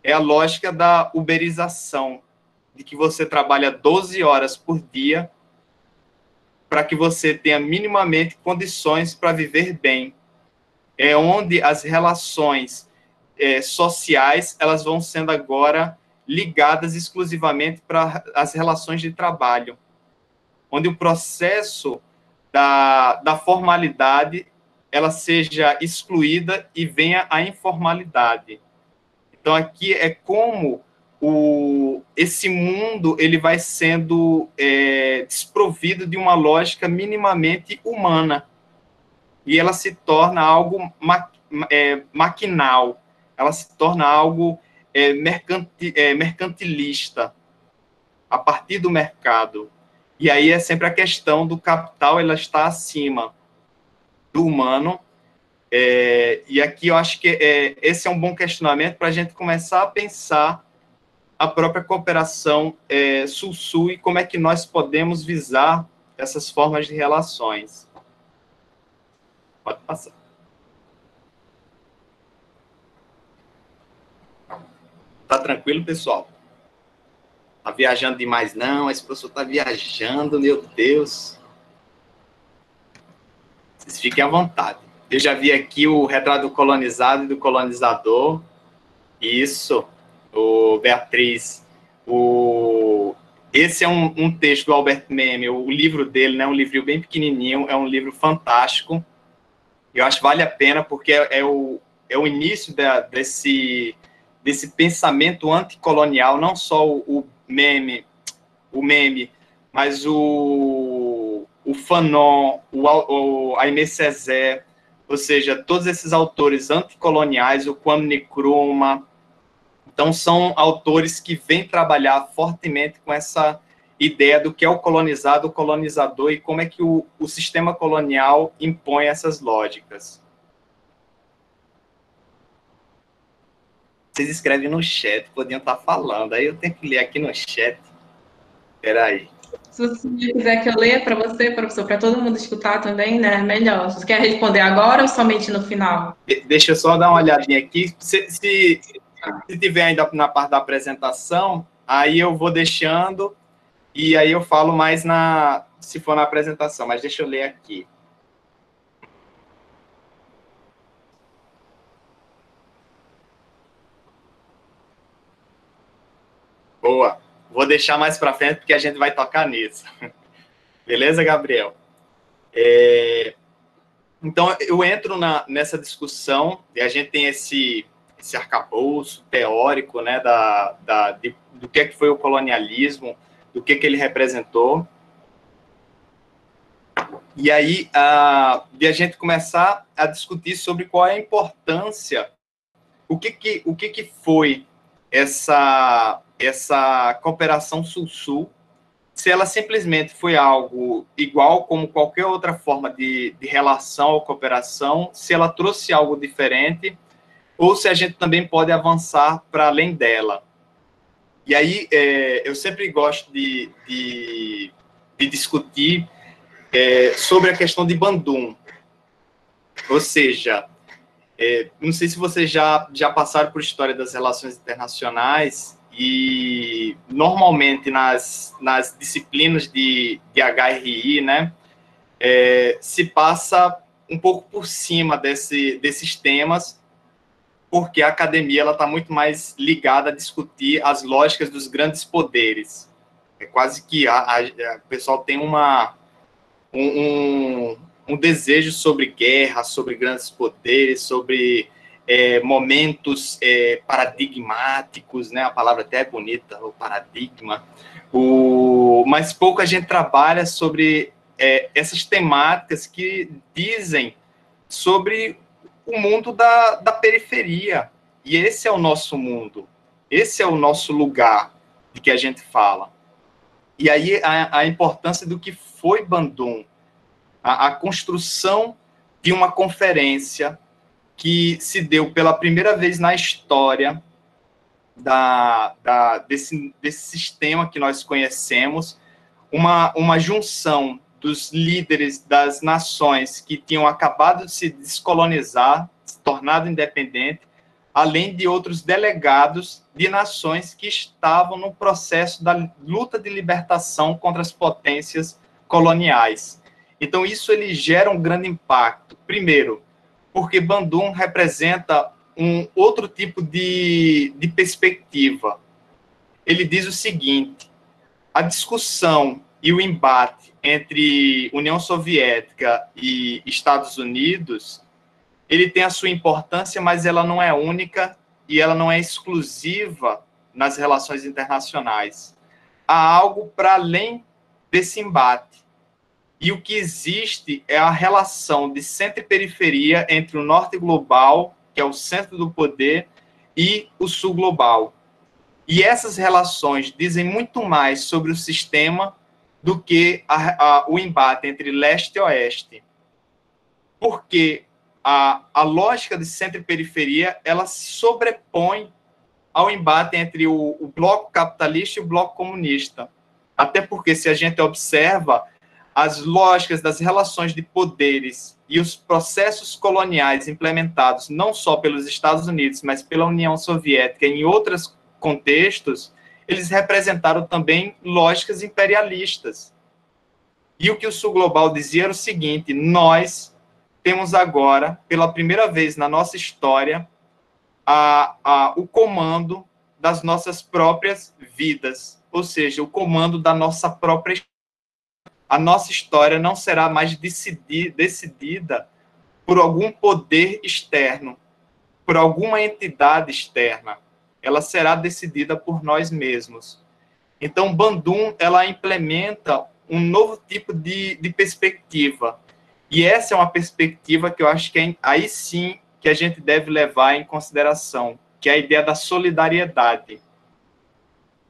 É a lógica da uberização, de que você trabalha 12 horas por dia para que você tenha minimamente condições para viver bem. É onde as relações sociais elas vão sendo agora ligadas exclusivamente para as relações de trabalho, onde o processo da formalidade ela seja excluída e venha a informalidade. Então, aqui é como esse mundo ele vai sendo desprovido de uma lógica minimamente humana. E ela se torna algo maquinal, ela se torna algo mercantilista, a partir do mercado. E aí é sempre a questão do capital, ela está acima do humano. E aqui eu acho que esse é um bom questionamento para a gente começar a pensar a própria cooperação Sul-Sul e como é que nós podemos visar essas formas de relações. Pode passar. Tá tranquilo, pessoal? Tá viajando demais, não? Esse professor tá viajando, meu Deus. Vocês fiquem à vontade. Eu já vi aqui o retrato do colonizado e do colonizador. Isso, Beatriz. Esse é um texto do Albert Memmi, o livro dele, né, um livrinho bem pequenininho, é um livro fantástico. Eu acho que vale a pena, porque é o início desse pensamento anticolonial, não só o Memmi, mas o Fanon, o Aimé Césaire, ou seja, todos esses autores anticoloniais, o Kwame Nkrumah. Então, são autores que vêm trabalhar fortemente com essa ideia do que é o colonizado, o colonizador, e como é que o sistema colonial impõe essas lógicas. Vocês escrevem no chat, podiam estar falando, aí eu tenho que ler aqui no chat. Espera aí. Se você quiser que eu leia para você, professor, para todo mundo escutar também, né? Melhor. Você quer responder agora ou somente no final? Deixa eu só dar uma olhadinha aqui. Se tiver ainda na parte da apresentação, aí eu vou deixando e aí eu falo mais se for na apresentação, mas deixa eu ler aqui. Boa. Vou deixar mais para frente porque a gente vai tocar nisso. Beleza, Gabriel? Então, eu entro nessa discussão e a gente tem esse arcabouço teórico, né, do que foi o colonialismo, do que ele representou. E aí, de a gente começar a discutir sobre qual é a importância, o que foi essa cooperação Sul-Sul, se ela simplesmente foi algo igual como qualquer outra forma de relação ou cooperação, se ela trouxe algo diferente, ou se a gente também pode avançar para além dela. E aí, eu sempre gosto de discutir sobre a questão de Bandung. Ou seja, não sei se vocês já passaram por história das relações internacionais, e normalmente nas disciplinas de HRI, né, se passa um pouco por cima desses temas, porque a academia está muito mais ligada a discutir as lógicas dos grandes poderes. É quase que o pessoal tem um desejo sobre guerra, sobre grandes poderes, sobre momentos paradigmáticos, né? A palavra até é bonita, o paradigma. Mas pouco a gente trabalha sobre essas temáticas que dizem sobre o mundo da periferia. E esse é o nosso mundo, esse é o nosso lugar de que a gente fala. E aí a importância do que foi Bandung, a construção de uma conferência que se deu pela primeira vez na história desse sistema que nós conhecemos, uma junção dos líderes das nações que tinham acabado de se descolonizar, se tornado independente, além de outros delegados de nações que estavam no processo da luta de libertação contra as potências coloniais. Então, isso ele gera um grande impacto. Primeiro, porque Bandung representa um outro tipo de perspectiva. Ele diz o seguinte: a discussão e o embate entre União Soviética e Estados Unidos, ele tem a sua importância, mas ela não é única e ela não é exclusiva nas relações internacionais. Há algo para além desse embate. E o que existe é a relação de centro e periferia entre o norte global, que é o centro do poder, e o sul global. E essas relações dizem muito mais sobre o sistema do que o embate entre leste e oeste. Porque a lógica de centro e periferia, ela se sobrepõe ao embate entre o bloco capitalista e o bloco comunista. Até porque, se a gente observa as lógicas das relações de poderes e os processos coloniais implementados não só pelos Estados Unidos, mas pela União Soviética em outros contextos, eles representaram também lógicas imperialistas. E o que o Sul Global dizia era o seguinte: nós temos agora, pela primeira vez na nossa história, o comando das nossas próprias vidas, ou seja, o comando da nossa própria história. A nossa história não será mais decidida por algum poder externo, por alguma entidade externa. Ela será decidida por nós mesmos. Então, Bandung, ela implementa um novo tipo de perspectiva. E essa é uma perspectiva que eu acho que aí sim que a gente deve levar em consideração, que é a ideia da solidariedade.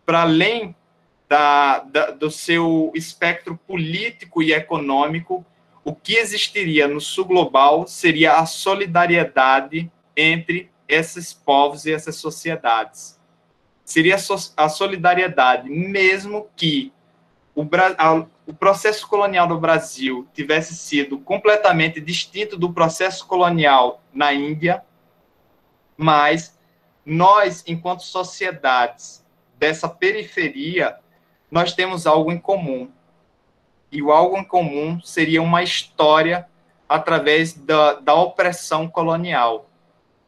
Para além do seu espectro político e econômico, o que existiria no sul global seria a solidariedade entre esses povos e essas sociedades. Seria a solidariedade, mesmo que o processo colonial do Brasil tivesse sido completamente distinto do processo colonial na Índia, mas nós, enquanto sociedades dessa periferia, nós temos algo em comum. E o algo em comum seria uma história através da opressão colonial.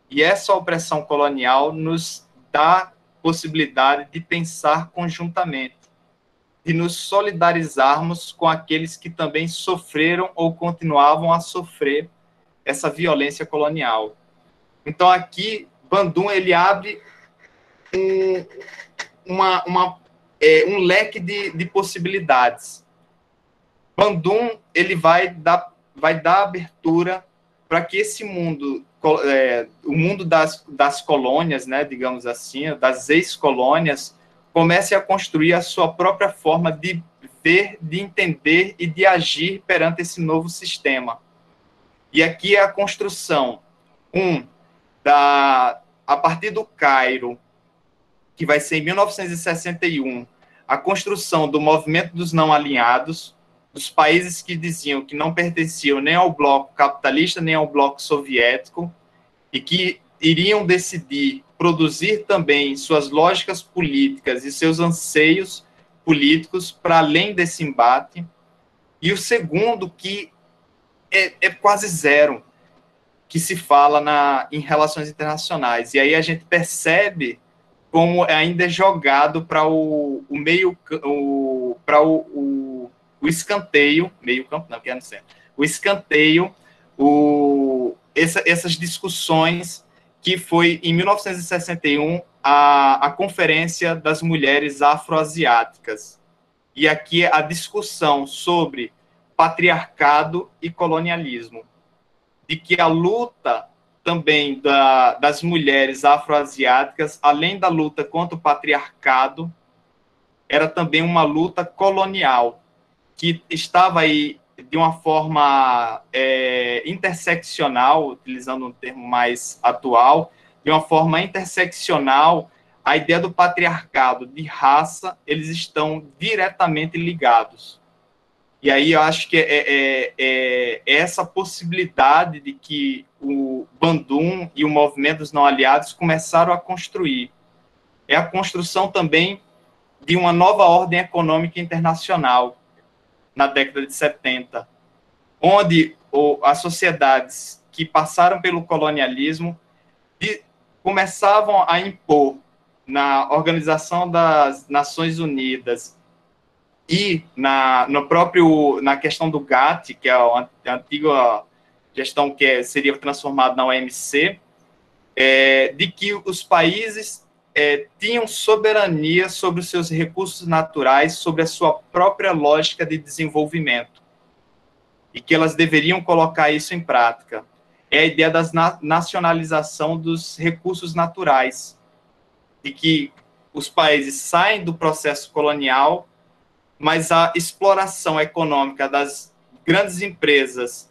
E essa opressão colonial nos dá possibilidade de pensar conjuntamente, de nos solidarizarmos com aqueles que também sofreram ou continuavam a sofrer essa violência colonial. Então, aqui, Bandung, ele abre um leque de possibilidades. Bandung, ele vai dar abertura para que esse mundo, o mundo das colônias, né, digamos assim, das ex-colônias, comece a construir a sua própria forma de ver, de entender e de agir perante esse novo sistema. E aqui é a construção, a partir do Cairo, que vai ser em 1961, a construção do movimento dos não alinhados, dos países que diziam que não pertenciam nem ao bloco capitalista, nem ao bloco soviético, e que iriam decidir produzir também suas lógicas políticas e seus anseios políticos para além desse embate. E o segundo, que é quase zero, que se fala em relações internacionais. E aí a gente percebe como ainda é jogado para o meio, para o escanteio, meio campo, não, que é no centro, o escanteio, essas discussões que foi em 1961 a Conferência das Mulheres Afroasiáticas. E aqui a discussão sobre patriarcado e colonialismo, de que a luta também das mulheres afroasiáticas, além da luta contra o patriarcado, era também uma luta colonial, que estava aí de uma forma interseccional, utilizando um termo mais atual, de uma forma interseccional, a ideia do patriarcado de raça, eles estão diretamente ligados. E aí eu acho que é essa possibilidade de que o Bandung e o movimento dos não aliados começaram a construir. É a construção também de uma nova ordem econômica internacional na década de 70, onde as sociedades que passaram pelo colonialismo começavam a impor na Organização das Nações Unidas e na questão do GATT, que é a antiga gestão que seria transformada na OMC, de que os países tinham soberania sobre os seus recursos naturais, sobre a sua própria lógica de desenvolvimento, e que elas deveriam colocar isso em prática. É a ideia da nacionalização dos recursos naturais, de que os países saem do processo colonial, mas a exploração econômica das grandes empresas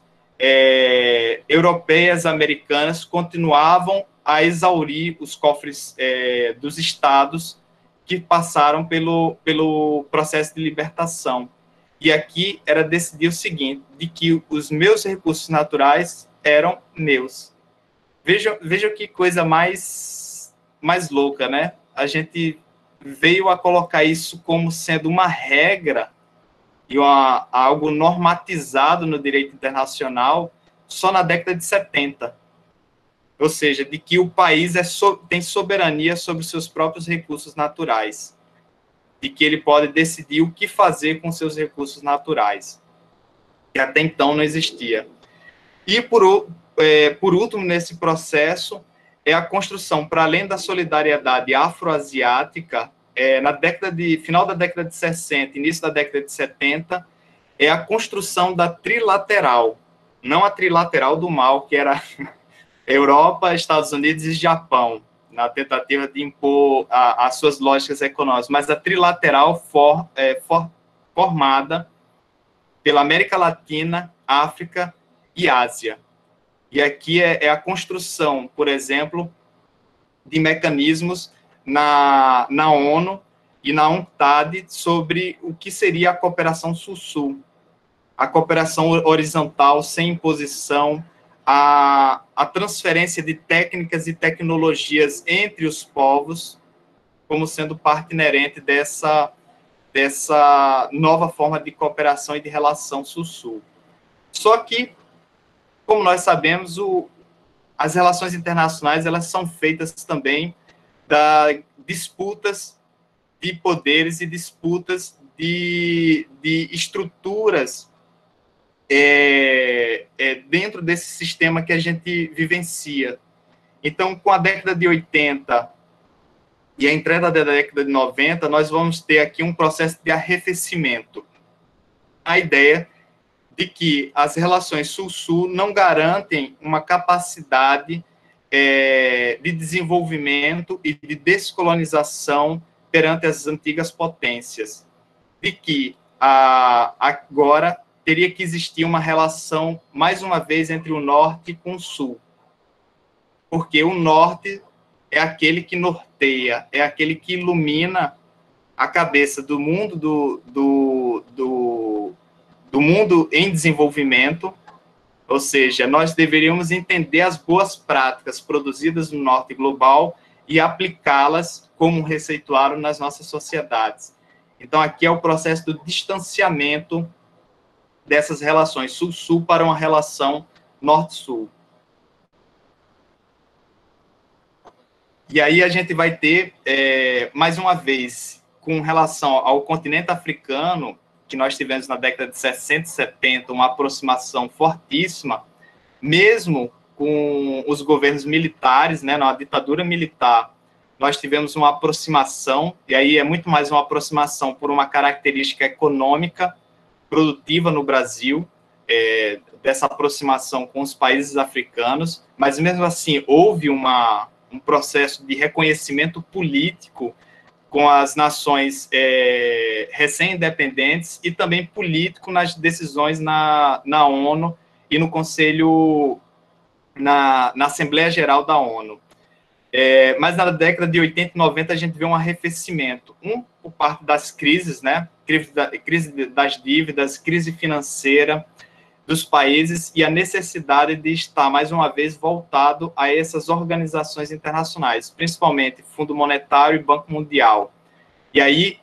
europeias, americanas, continuavam a exaurir os cofres dos estados que passaram pelo processo de libertação. E aqui era decidir o seguinte, de que os meus recursos naturais eram meus. Veja que coisa mais louca, né? A gente veio a colocar isso como sendo uma regra e algo normatizado no direito internacional só na década de 70. Ou seja, de que o país tem soberania sobre os seus próprios recursos naturais, de que ele pode decidir o que fazer com seus recursos naturais, que até então não existia. E, por último, nesse processo, é a construção, para além da solidariedade afroasiática, final da década de 60, início da década de 70, é a construção da trilateral, não a trilateral do mal, que era Europa, Estados Unidos e Japão, na tentativa de impor as suas lógicas econômicas, mas a trilateral formada pela América Latina, África e Ásia. E aqui é a construção, por exemplo, de mecanismos na ONU e na UNCTAD sobre o que seria a cooperação Sul-Sul, a cooperação horizontal sem imposição, a transferência de técnicas e tecnologias entre os povos, como sendo parte inerente dessa nova forma de cooperação e de relação Sul-Sul. Só que, como nós sabemos, as relações internacionais elas são feitas também da disputas de poderes e disputas de estruturas dentro desse sistema que a gente vivencia. Então, com a década de 80 e a entrada da década de 90, nós vamos ter aqui um processo de arrefecimento. A ideia de que as relações Sul-Sul não garantem uma capacidade de desenvolvimento e de descolonização perante as antigas potências, de que agora teria que existir uma relação, mais uma vez, entre o Norte com o Sul, porque o Norte é aquele que norteia, é aquele que ilumina a cabeça do mundo do mundo em desenvolvimento, ou seja, nós deveríamos entender as boas práticas produzidas no Norte global e aplicá-las como receituário nas nossas sociedades. Então, aqui é o processo do distanciamento dessas relações Sul-Sul para uma relação Norte-Sul. E aí a gente vai ter, mais uma vez, com relação ao continente africano, que nós tivemos na década de 60 e 70, uma aproximação fortíssima, mesmo com os governos militares, né, na ditadura militar, nós tivemos uma aproximação, e aí é muito mais uma aproximação por uma característica econômica, produtiva no Brasil, dessa aproximação com os países africanos, mas mesmo assim houve um processo de reconhecimento político com as nações recém-independentes e também político nas decisões na ONU e no Conselho, na Assembleia Geral da ONU. Mas na década de 80 e 90 a gente vê um arrefecimento, por parte das crises, né? Crise das dívidas, crise financeira dos países e a necessidade de estar, mais uma vez, voltado a essas organizações internacionais, principalmente Fundo Monetário e Banco Mundial. E aí,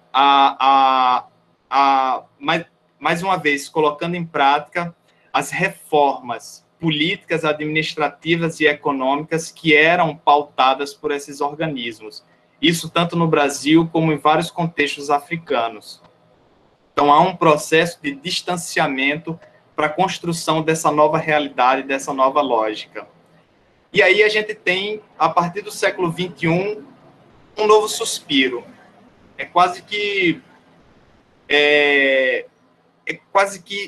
mais uma vez, colocando em prática as reformas políticas, administrativas e econômicas que eram pautadas por esses organismos. Isso tanto no Brasil como em vários contextos africanos. Então, há um processo de distanciamento para a construção dessa nova realidade, dessa nova lógica. E aí a gente tem, a partir do século XXI, um novo suspiro. É quase que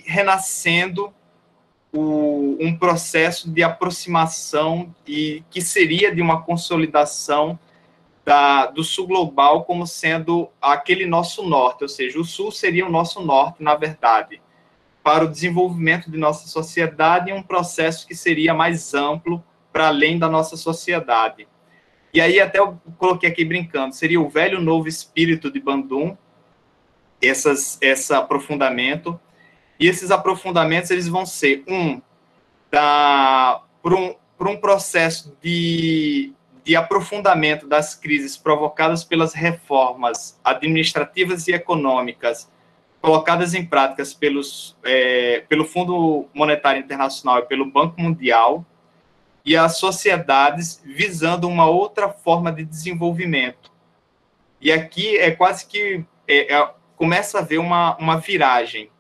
renascendo um processo de aproximação e que seria de uma consolidação do Sul global como sendo aquele nosso norte, ou seja, o Sul seria o nosso norte, na verdade, para o desenvolvimento de nossa sociedade e um processo que seria mais amplo para além da nossa sociedade. E aí até eu coloquei aqui brincando, seria o velho novo espírito de Bandung, esse aprofundamento, e esses aprofundamentos eles vão ser por um processo de aprofundamento das crises provocadas pelas reformas administrativas e econômicas colocadas em práticas pelo Fundo Monetário Internacional e pelo Banco Mundial, e as sociedades visando uma outra forma de desenvolvimento. E aqui é quase que começa a haver uma viragem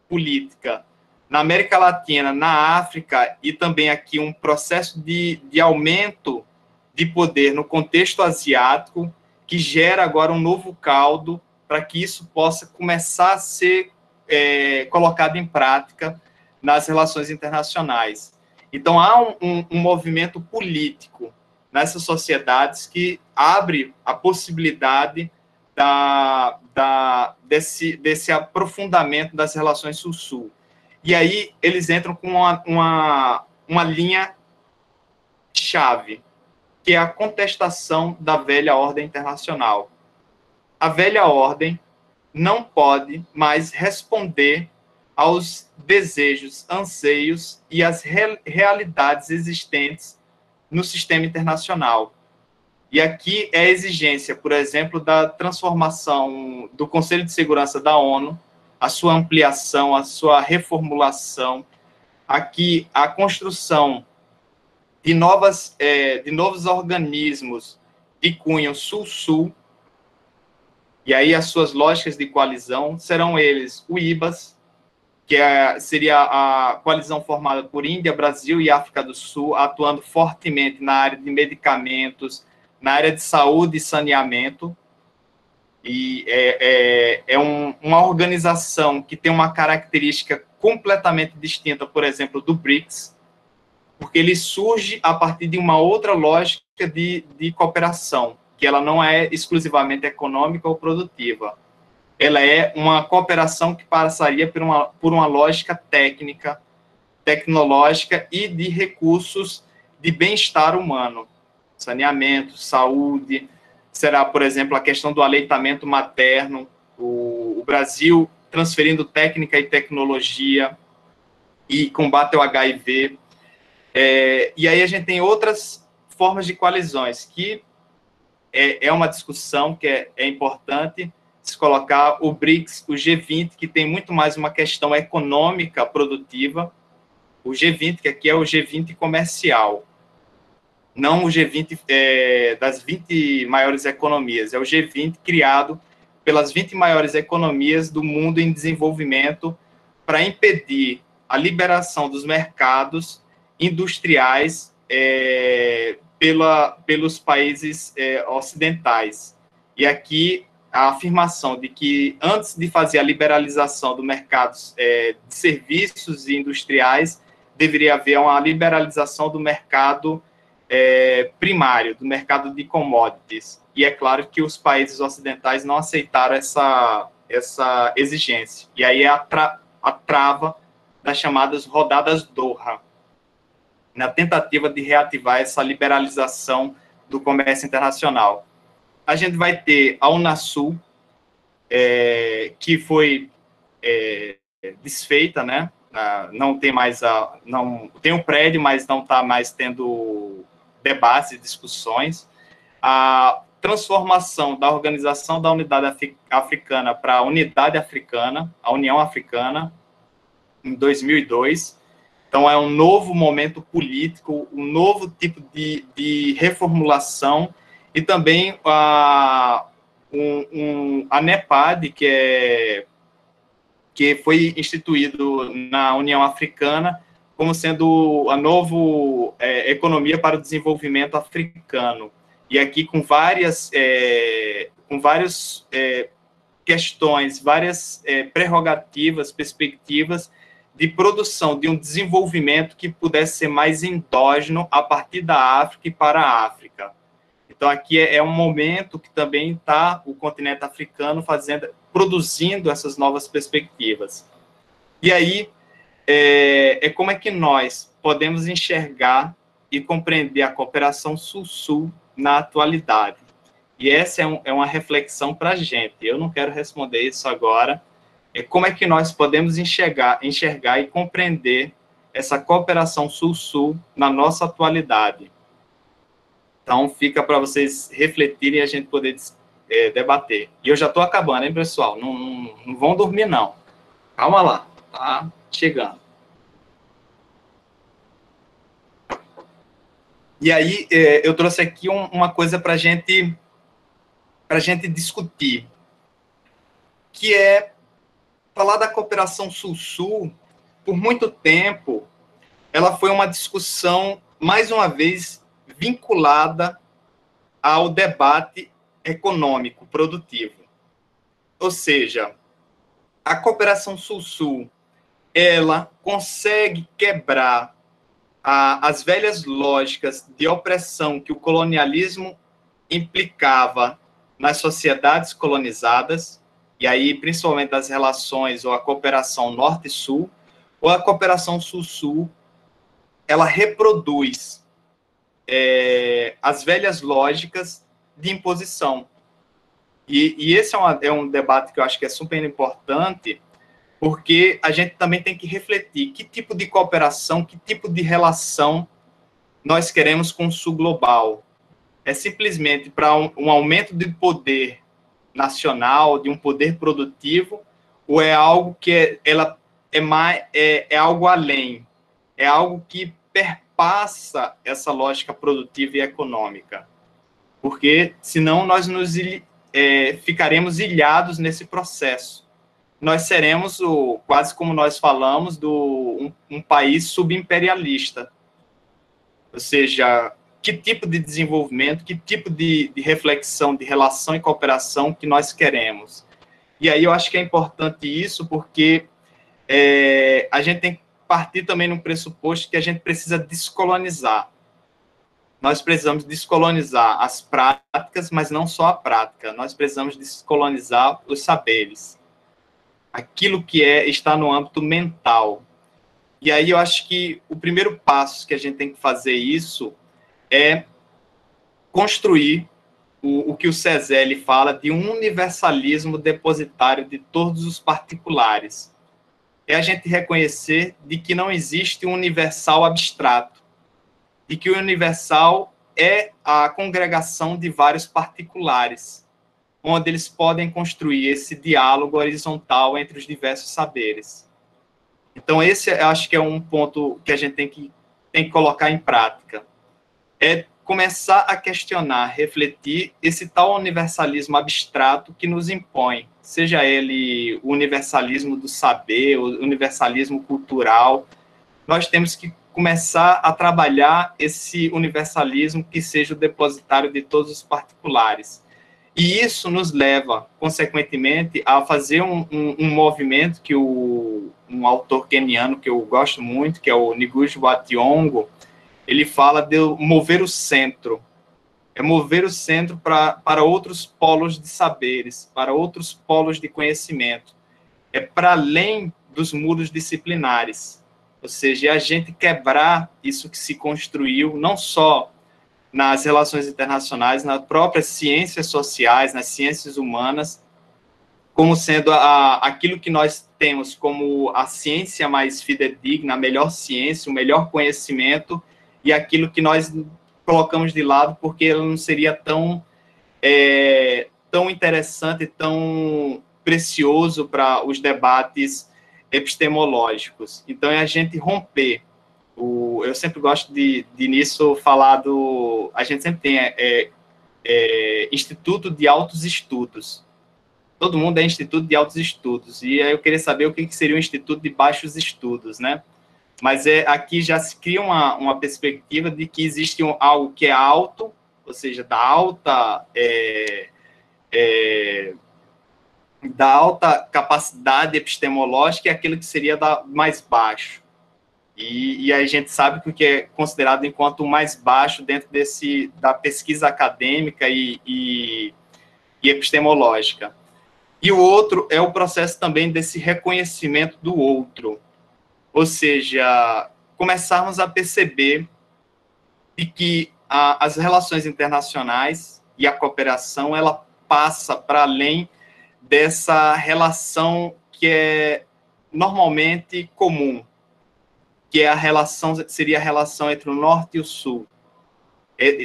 política na América Latina, na África, e também aqui um processo de aumento de poder no contexto asiático, que gera agora um novo caldo para que isso possa começar a ser colocado em prática nas relações internacionais. Então, há um movimento político nessas sociedades que abre a possibilidade desse aprofundamento das relações Sul-Sul. E aí eles entram com uma linha-chave, que é a contestação da velha ordem internacional. A velha ordem não pode mais responder aos desejos, anseios e às realidades existentes no sistema internacional. E aqui é a exigência, por exemplo, da transformação do Conselho de Segurança da ONU, a sua ampliação, a sua reformulação, aqui a construção de novos organismos de cunho Sul-Sul, e aí as suas lógicas de coalizão serão eles o IBAS, que seria a coalizão formada por Índia, Brasil e África do Sul, atuando fortemente na área de medicamentos, na área de saúde e saneamento, e uma organização que tem uma característica completamente distinta, por exemplo, do BRICS, porque ele surge a partir de uma outra lógica de cooperação, que ela não é exclusivamente econômica ou produtiva. Ela é uma cooperação que passaria por uma lógica técnica, tecnológica e de recursos de bem-estar humano, saneamento, saúde, será, por exemplo, a questão do aleitamento materno, o Brasil transferindo técnica e tecnologia e combate ao HIV. E aí a gente tem outras formas de coalizões, que é uma discussão que é importante se colocar o BRICS, o G20, que tem muito mais uma questão econômica produtiva, o G20, que aqui é o G20 comercial, não o G20 das 20 maiores economias, é o G20 criado pelas 20 maiores economias do mundo em desenvolvimento para impedir a liberação dos mercados industriais pelos países ocidentais. E aqui a afirmação de que, antes de fazer a liberalização do mercado de serviços e industriais, deveria haver uma liberalização do mercado primário, do mercado de commodities. E é claro que os países ocidentais não aceitaram essa exigência. E aí é a trava das chamadas rodadas Doha, na tentativa de reativar essa liberalização do comércio internacional. A gente vai ter a Unasul, que foi desfeita, né? Não tem mais tem um prédio, mas não está mais tendo debates e discussões. A transformação da Organização da Unidade Africana para a Unidade Africana, a União Africana, em 2002. Então, é um novo momento político, um novo tipo de reformulação, e também a NEPAD, que foi instituído na União Africana como sendo a nova economia para o desenvolvimento africano. E aqui com várias questões, várias prerrogativas, perspectivas de produção de um desenvolvimento que pudesse ser mais endógeno a partir da África e para a África. Então, aqui é um momento que também está o continente africano produzindo essas novas perspectivas. E aí, como é que nós podemos enxergar e compreender a cooperação Sul-Sul na atualidade? E essa é uma reflexão para a gente. Eu não quero responder isso agora. Como é que nós podemos enxergar e compreender essa cooperação Sul-Sul na nossa atualidade? Então, fica para vocês refletirem e a gente poder debater. E eu já estou acabando, hein, pessoal? Não vão dormir, não. Calma lá, tá chegando. E aí, eu trouxe aqui uma coisa para a gente discutir, que é falar da cooperação Sul-Sul. Por muito tempo, ela foi uma discussão, mais uma vez, vinculada ao debate econômico produtivo. Ou seja, a cooperação Sul-Sul, ela consegue quebrar as velhas lógicas de opressão que o colonialismo implicava nas sociedades colonizadas, e aí principalmente as relações ou a cooperação norte-sul, ou a cooperação sul-sul, ela reproduz as velhas lógicas de imposição. E esse é um debate que eu acho que é super importante, porque a gente também tem que refletir que tipo de cooperação, que tipo de relação nós queremos com o sul global. É simplesmente para um aumento de poder nacional, de um poder produtivo, ou é algo que é algo além, é algo que perpassa essa lógica produtiva e econômica, porque senão nós ficaremos ilhados nesse processo. Nós seremos, quase como nós falamos, um país subimperialista. Ou seja, que tipo de desenvolvimento, que tipo de reflexão, de relação e cooperação que nós queremos. E aí eu acho que é importante isso, porque a gente tem que partir também num pressuposto que a gente precisa descolonizar. Nós precisamos descolonizar as práticas, mas não só a prática. Nós precisamos descolonizar os saberes. Aquilo que está no âmbito mental. E aí eu acho que o primeiro passo que a gente tem que fazer isso é construir o que o Cézanne fala de um universalismo depositário de todos os particulares. É a gente reconhecer de que não existe um universal abstrato, de que o universal é a congregação de vários particulares, onde eles podem construir esse diálogo horizontal entre os diversos saberes. Então, esse eu acho que é um ponto que a gente tem que colocar em prática. É começar a questionar, refletir esse tal universalismo abstrato que nos impõe, seja ele o universalismo do saber, o universalismo cultural. Nós temos que começar a trabalhar esse universalismo que seja o depositário de todos os particulares. E isso nos leva, consequentemente, a fazer um movimento que um autor queniano que eu gosto muito, que é o Ngugi wa Thiong'o, ele fala de mover o centro. É mover o centro para outros polos de saberes, para outros polos de conhecimento. É para além dos muros disciplinares. Ou seja, é a gente quebrar isso que se construiu, não só nas relações internacionais, nas próprias ciências sociais, nas ciências humanas, como sendo aquilo que nós temos como a ciência mais fidedigna, a melhor ciência, o melhor conhecimento, e aquilo que nós colocamos de lado porque ela não seria tão interessante, tão precioso para os debates epistemológicos. Então, é a gente romper. Eu sempre gosto de nisso falar a gente sempre tem Instituto de Altos Estudos. Todo mundo é Instituto de Altos Estudos. E aí eu queria saber o que seria um Instituto de Baixos Estudos, né? Mas aqui já se cria uma perspectiva de que existe algo que é alto, ou seja, da alta capacidade epistemológica, e aquilo que seria da mais baixo. E a gente sabe que o que é considerado enquanto o mais baixo dentro da pesquisa acadêmica e epistemológica. E o outro é o processo também desse reconhecimento do outro. Ou seja, começarmos a perceber de que as relações internacionais e a cooperação, ela passa para além dessa relação que é normalmente comum, que seria a relação entre o norte e o sul.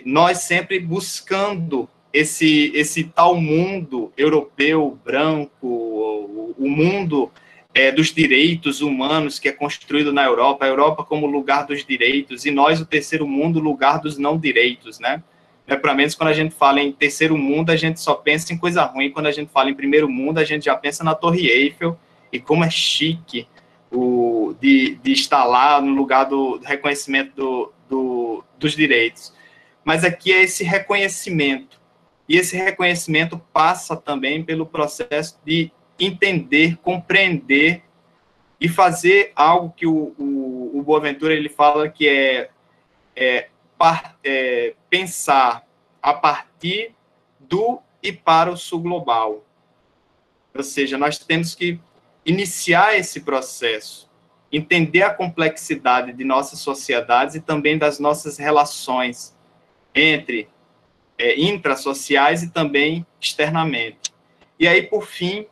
Nós sempre buscando esse tal mundo europeu, branco, o mundo dos direitos humanos que é construído na Europa, a Europa como lugar dos direitos, e nós, o terceiro mundo, lugar dos não direitos, né? Pelo menos quando a gente fala em terceiro mundo, a gente só pensa em coisa ruim. Quando a gente fala em primeiro mundo, a gente já pensa na Torre Eiffel, e como é chique de estar lá no lugar do reconhecimento dos direitos. Mas aqui é esse reconhecimento, e esse reconhecimento passa também pelo processo de entender, compreender e fazer algo que o Boaventura ele fala que pensar a partir do e para o sul global. Ou seja, nós temos que iniciar esse processo, entender a complexidade de nossas sociedades e também das nossas relações entre intrasociais e também externamente. E aí, por fim,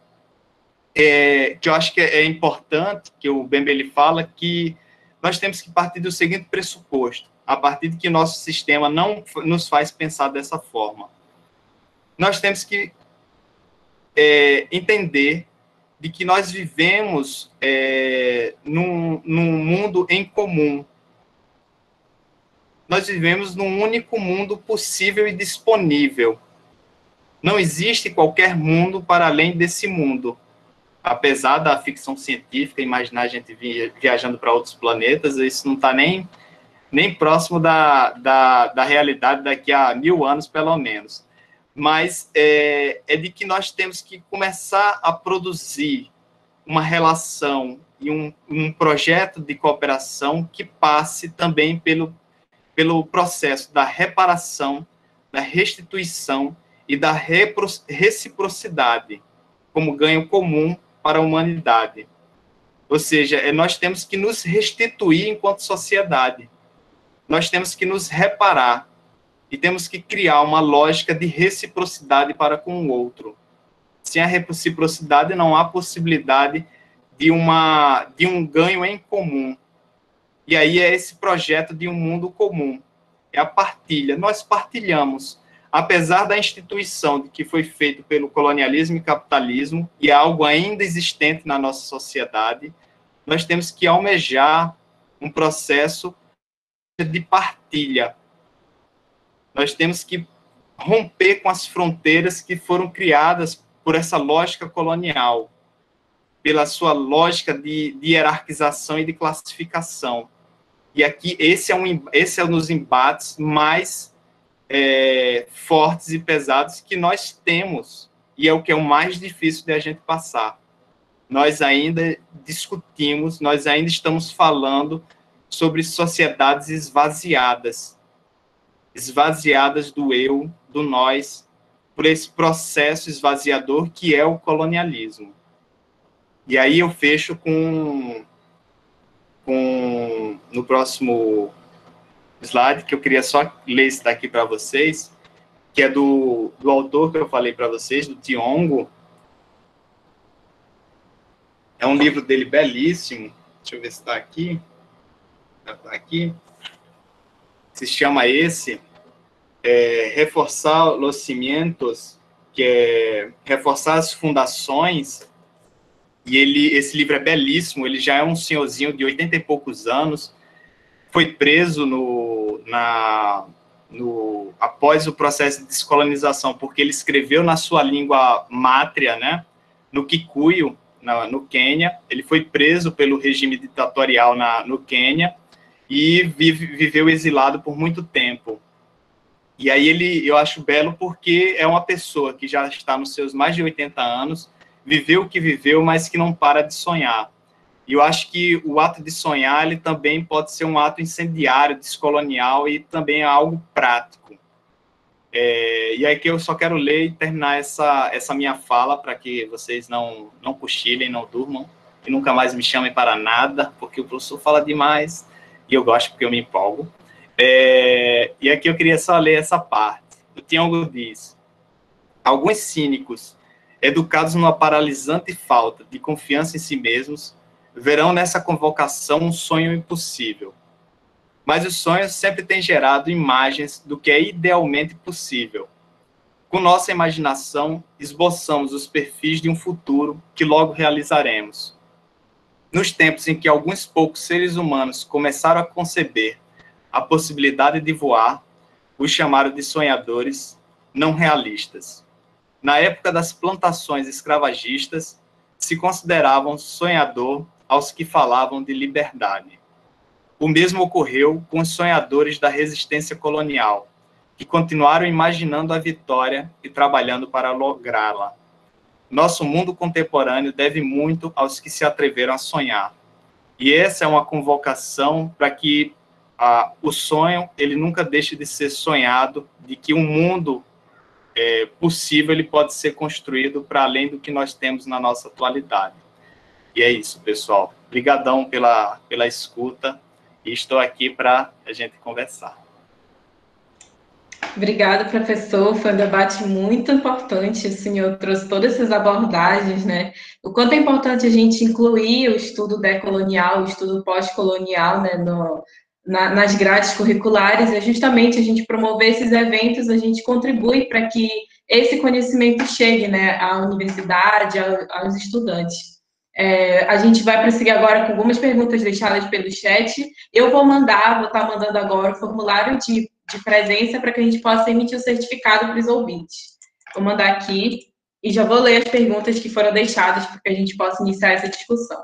que eu acho que é importante, que o Bembe ele fala, que nós temos que partir do seguinte pressuposto, a partir de que nosso sistema não nos faz pensar dessa forma. Nós temos que entender de que nós vivemos num mundo em comum. Nós vivemos num único mundo possível e disponível. Não existe qualquer mundo para além desse mundo. Apesar da ficção científica, imaginar a gente viajando para outros planetas, isso não está nem próximo da realidade daqui a 1000 anos, pelo menos. Mas é de que nós temos que começar a produzir uma relação e um projeto de cooperação que passe também pelo processo da reparação, da restituição e da reciprocidade como ganho comum para a humanidade. Ou seja, nós temos que nos restituir enquanto sociedade. Nós temos que nos reparar e temos que criar uma lógica de reciprocidade para com o outro. Sem a reciprocidade, não há possibilidade de um ganho em comum. E aí é esse projeto de um mundo comum. É a partilha. Nós partilhamos. Apesar da instituição que foi feita pelo colonialismo e capitalismo, e é algo ainda existente na nossa sociedade, nós temos que almejar um processo de partilha. Nós temos que romper com as fronteiras que foram criadas por essa lógica colonial, pela sua lógica de hierarquização e de classificação. E aqui, esse é um dos embates mais fortes e pesados que nós temos, e é o que é o mais difícil de a gente passar. Nós ainda discutimos, nós ainda estamos falando sobre sociedades esvaziadas do eu, do nós, por esse processo esvaziador que é o colonialismo. E aí eu fecho no próximo slide, que eu queria só ler isso daqui para vocês, que é do autor que eu falei para vocês, do Tiongo. É um livro dele belíssimo, deixa eu ver se está aqui. Está aqui. Se chama Reforçar os cimientos, que é reforçar as fundações. E esse livro é belíssimo, ele já é um senhorzinho de 80 e poucos anos, foi preso após o processo de descolonização, porque ele escreveu na sua língua mátria, né, no Kikuyu, no Quênia. Ele foi preso pelo regime ditatorial no Quênia e viveu exilado por muito tempo. E aí eu acho belo porque é uma pessoa que já está nos seus mais de 80 anos, viveu o que viveu, mas que não para de sonhar. E eu acho que o ato de sonhar, ele também pode ser um ato incendiário, descolonial, e também é algo prático. E aí que eu só quero ler e terminar essa minha fala, para que vocês não cochilem, não durmam, e nunca mais me chamem para nada, porque o professor fala demais, e eu gosto porque eu me empolgo. E aqui eu queria só ler essa parte. O Tiongo diz: alguns cínicos, educados numa paralisante falta de confiança em si mesmos, verão nessa convocação um sonho impossível. Mas os sonhos sempre têm gerado imagens do que é idealmente possível. Com nossa imaginação, esboçamos os perfis de um futuro que logo realizaremos. Nos tempos em que alguns poucos seres humanos começaram a conceber a possibilidade de voar, os chamaram de sonhadores não realistas. Na época das plantações escravagistas, se consideravam sonhador aos que falavam de liberdade. O mesmo ocorreu com os sonhadores da resistência colonial, que continuaram imaginando a vitória e trabalhando para lográ-la. Nosso mundo contemporâneo deve muito aos que se atreveram a sonhar. E essa é uma convocação para que o sonho, ele nunca deixe de ser sonhado, de que um mundo possível, ele pode ser construído para além do que nós temos na nossa atualidade. E é isso, pessoal. Obrigadão pela escuta, e estou aqui para a gente conversar. Obrigada, professor. Foi um debate muito importante. O senhor trouxe todas essas abordagens, né? O quanto é importante a gente incluir o estudo decolonial, o estudo pós-colonial, né, nas grades curriculares, é justamente a gente promover esses eventos, a gente contribui para que esse conhecimento chegue, né, à universidade, aos estudantes. A gente vai prosseguir agora com algumas perguntas deixadas pelo chat. Eu vou estar mandando agora o formulário de presença para que a gente possa emitir o certificado para os ouvintes. Vou mandar aqui e já vou ler as perguntas que foram deixadas para que a gente possa iniciar essa discussão.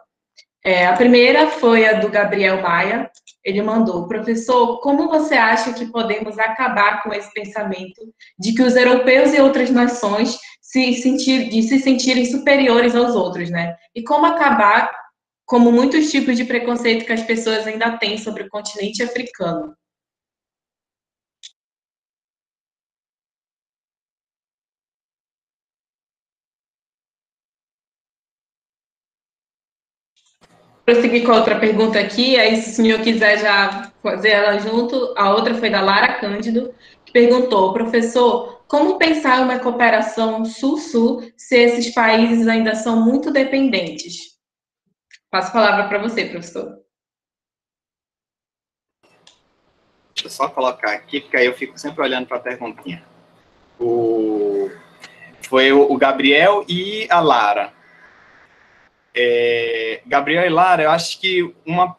A primeira foi a do Gabriel Maia. Ele mandou: professor, como você acha que podemos acabar com esse pensamento de que os europeus e outras nações se sentirem superiores aos outros, né? E como acabar com muitos tipos de preconceito que as pessoas ainda têm sobre o continente africano? Prosseguir com a outra pergunta aqui, aí se o senhor quiser já fazer ela junto, a outra foi da Lara Cândido, que perguntou: professor, como pensar uma cooperação sul-sul se esses países ainda são muito dependentes? Passo a palavra para você, professor. Deixa eu só colocar aqui, porque aí eu fico sempre olhando para a perguntinha. Foi o Gabriel e a Lara. Gabriel e Lara, eu acho que uma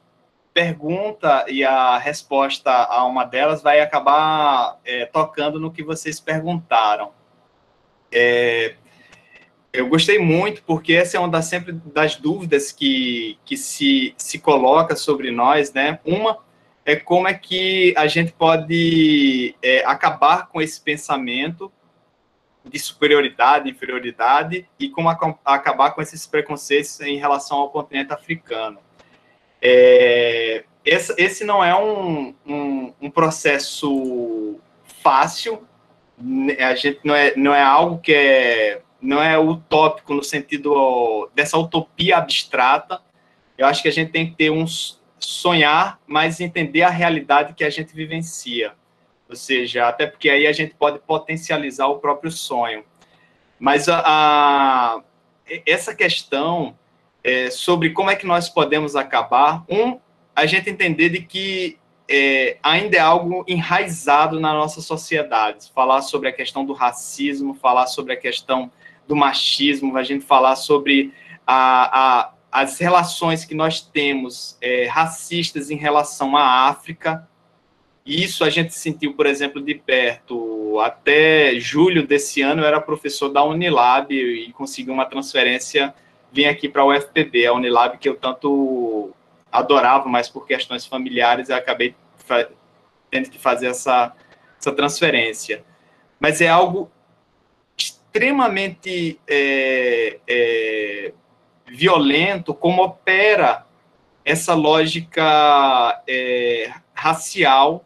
pergunta e a resposta a uma delas vai acabar tocando no que vocês perguntaram. Eu gostei muito, porque essa é uma sempre das dúvidas que se coloca sobre nós, né? Uma é como é que a gente pode acabar com esse pensamento de superioridade, inferioridade, e como acabar com esses preconceitos em relação ao continente africano. Esse não é um processo fácil, a gente não é algo que não é utópico no sentido dessa utopia abstrata. Eu acho que a gente tem que ter sonhar, mas entender a realidade que a gente vivencia. Ou seja, até porque aí a gente pode potencializar o próprio sonho. Mas essa questão sobre como é que nós podemos acabar, a gente entender de que ainda é algo enraizado na nossa sociedade. Falar sobre a questão do racismo, falar sobre a questão do machismo, a gente falar sobre as relações que nós temos racistas em relação à África. E isso a gente sentiu, por exemplo, de perto. Até julho desse ano eu era professor da Unilab e consegui uma transferência, vim aqui para a UFPB, a Unilab que eu tanto adorava, mas por questões familiares eu acabei tendo que fazer essa transferência. Mas é algo extremamente violento como opera essa lógica racial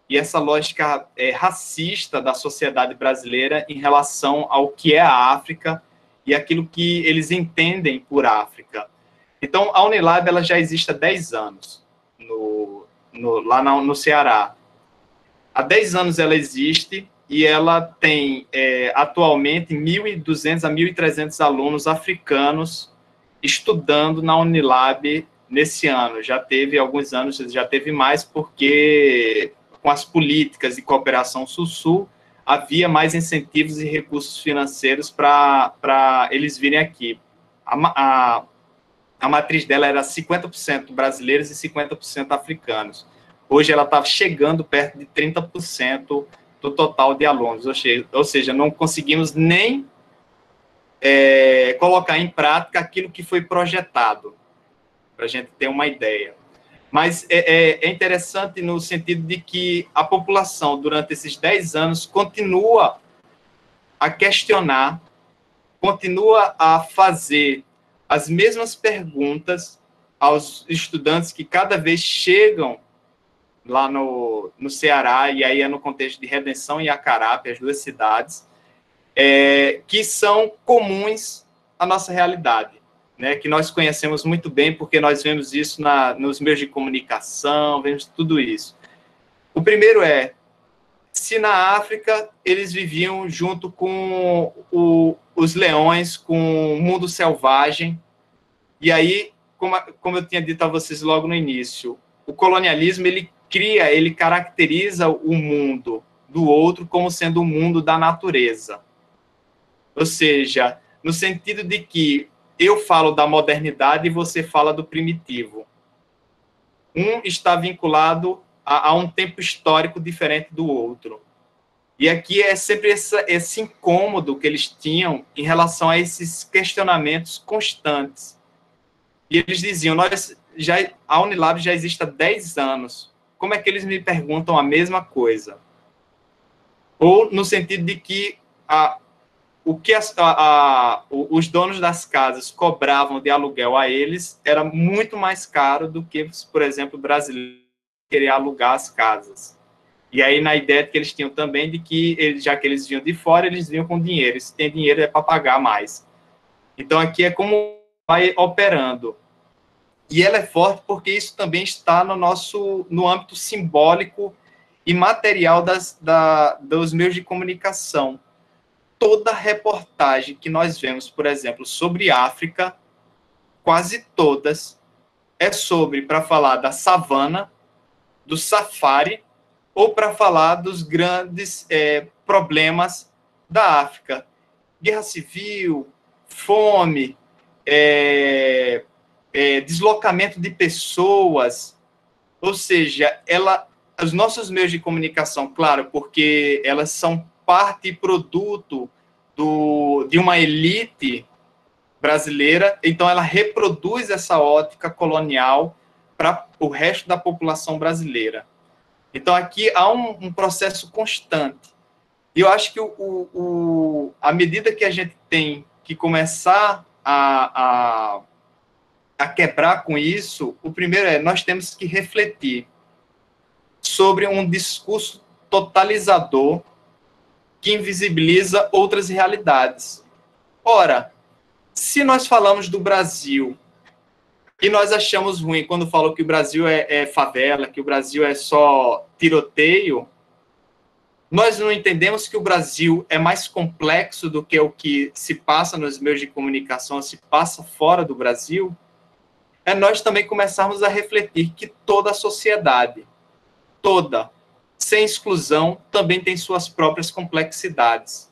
e essa lógica racista da sociedade brasileira em relação ao que é a África e aquilo que eles entendem por África. Então, a Unilab ela já existe há 10 anos, lá no Ceará. Há 10 anos ela existe e ela tem, atualmente, 1.200 a 1.300 alunos africanos estudando na Unilab nesse ano. Já teve alguns anos, já teve mais, porque com as políticas de cooperação Sul-Sul, havia mais incentivos e recursos financeiros para eles virem aqui. A matriz dela era 50% brasileiros e 50% africanos. Hoje ela está chegando perto de 30% do total de alunos, ou seja, não conseguimos nem colocar em prática aquilo que foi projetado, para a gente ter uma ideia. Mas é interessante no sentido de que a população, durante esses 10 anos, continua a questionar, continua a fazer as mesmas perguntas aos estudantes que cada vez chegam lá no Ceará, e aí é no contexto de Redenção e Acarape, as duas cidades, que são comuns à nossa realidade, né? Que nós conhecemos muito bem, porque nós vemos isso nos meios de comunicação, vemos tudo isso. O primeiro se na África eles viviam junto com os leões, com o mundo selvagem, e aí, como eu tinha dito a vocês logo no início, o colonialismo, ele caracteriza o mundo do outro como sendo o mundo da natureza. Ou seja, no sentido de que eu falo da modernidade e você fala do primitivo. Um está vinculado a um tempo histórico diferente do outro. E aqui é sempre esse incômodo que eles tinham em relação a esses questionamentos constantes. E eles diziam, a Unilab já existe há 10 anos. Como é que eles me perguntam a mesma coisa? Ou no sentido de que os donos das casas cobravam de aluguel a eles era muito mais caro do que, por exemplo, o brasileiro querer alugar as casas. E aí, na ideia que eles tinham também de que, já que eles vinham de fora, eles vinham com dinheiro. E se tem dinheiro, é para pagar mais. Então, aqui é como vai operando. E ela é forte porque isso também está no âmbito simbólico e material dos meios de comunicação. Toda reportagem que nós vemos, por exemplo, sobre África, quase todas, para falar da savana, do safari, ou para falar dos grandes problemas da África. Guerra civil, fome, deslocamento de pessoas, ou seja, os nossos meios de comunicação, claro, porque elas são parte e produto de uma elite brasileira, então ela reproduz essa ótica colonial para o resto da população brasileira. Então aqui há um processo constante. E eu acho que à medida que a gente tem que começar a quebrar com isso, o primeiro nós temos que refletir sobre um discurso totalizador que invisibiliza outras realidades. Ora, se nós falamos do Brasil e nós achamos ruim quando falam que o Brasil é favela, que o Brasil é só tiroteio, nós não entendemos que o Brasil é mais complexo do que o que se passa nos meios de comunicação, se passa fora do Brasil, nós também começarmos a refletir que toda a sociedade, toda, sem exclusão, também tem suas próprias complexidades.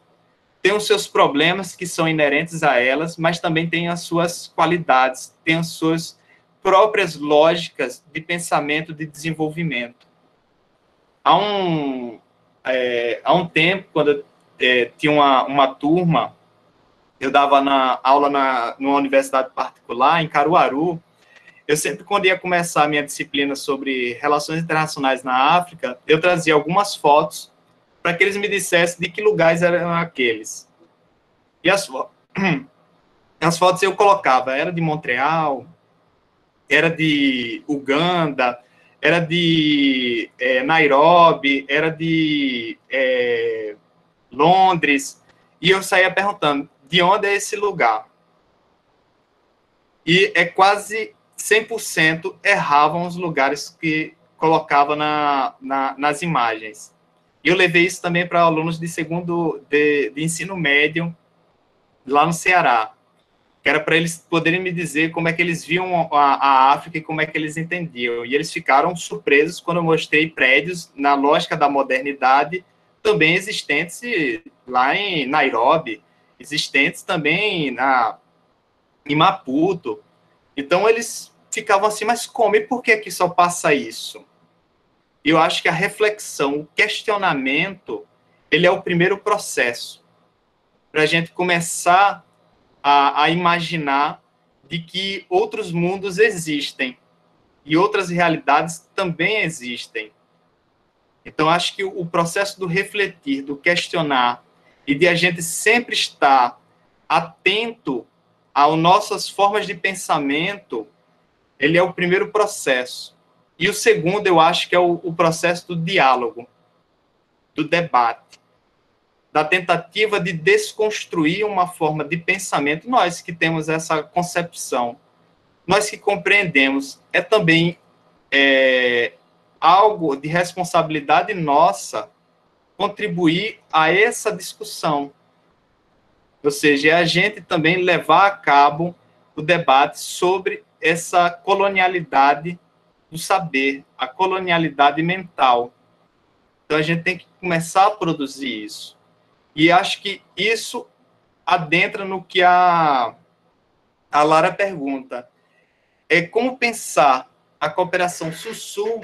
Tem os seus problemas que são inerentes a elas, mas também tem as suas qualidades, tem as suas próprias lógicas de pensamento, de desenvolvimento. Há um tempo, quando eu tinha uma turma, eu dava aula numa universidade particular, em Caruaru. Eu sempre, quando ia começar a minha disciplina sobre relações internacionais na África, eu trazia algumas fotos para que eles me dissessem de que lugares eram aqueles. E as fotos eu colocava, era de Montreal, era de Uganda, era de Nairobi, era de Londres, e eu saía perguntando, de onde é esse lugar? E quase 100% erravam os lugares que colocava nas imagens. E eu levei isso também para alunos de ensino médio, lá no Ceará, que era para eles poderem me dizer como é que eles viam a África e como é que eles entendiam. E eles ficaram surpresos quando eu mostrei prédios na lógica da modernidade, também existentes lá em Nairobi, existentes também em Maputo. Então, eles ficavam assim, mas como? E por que aqui só passa isso? Eu acho que a reflexão, o questionamento, ele é o primeiro processo para a gente começar a imaginar de que outros mundos existem e outras realidades também existem. Então, acho que o processo do refletir, do questionar e de a gente sempre estar atento às nossas formas de pensamento ele é o primeiro processo. E o segundo, eu acho que é o processo do diálogo, do debate, da tentativa de desconstruir uma forma de pensamento. Nós que temos essa concepção, nós que compreendemos, é também algo de responsabilidade nossa contribuir a essa discussão. Ou seja, é a gente também levar a cabo o debate sobre essa colonialidade do saber, a colonialidade mental. Então, a gente tem que começar a produzir isso. E acho que isso adentra no que a Lara pergunta. É como pensar a cooperação Sul-Sul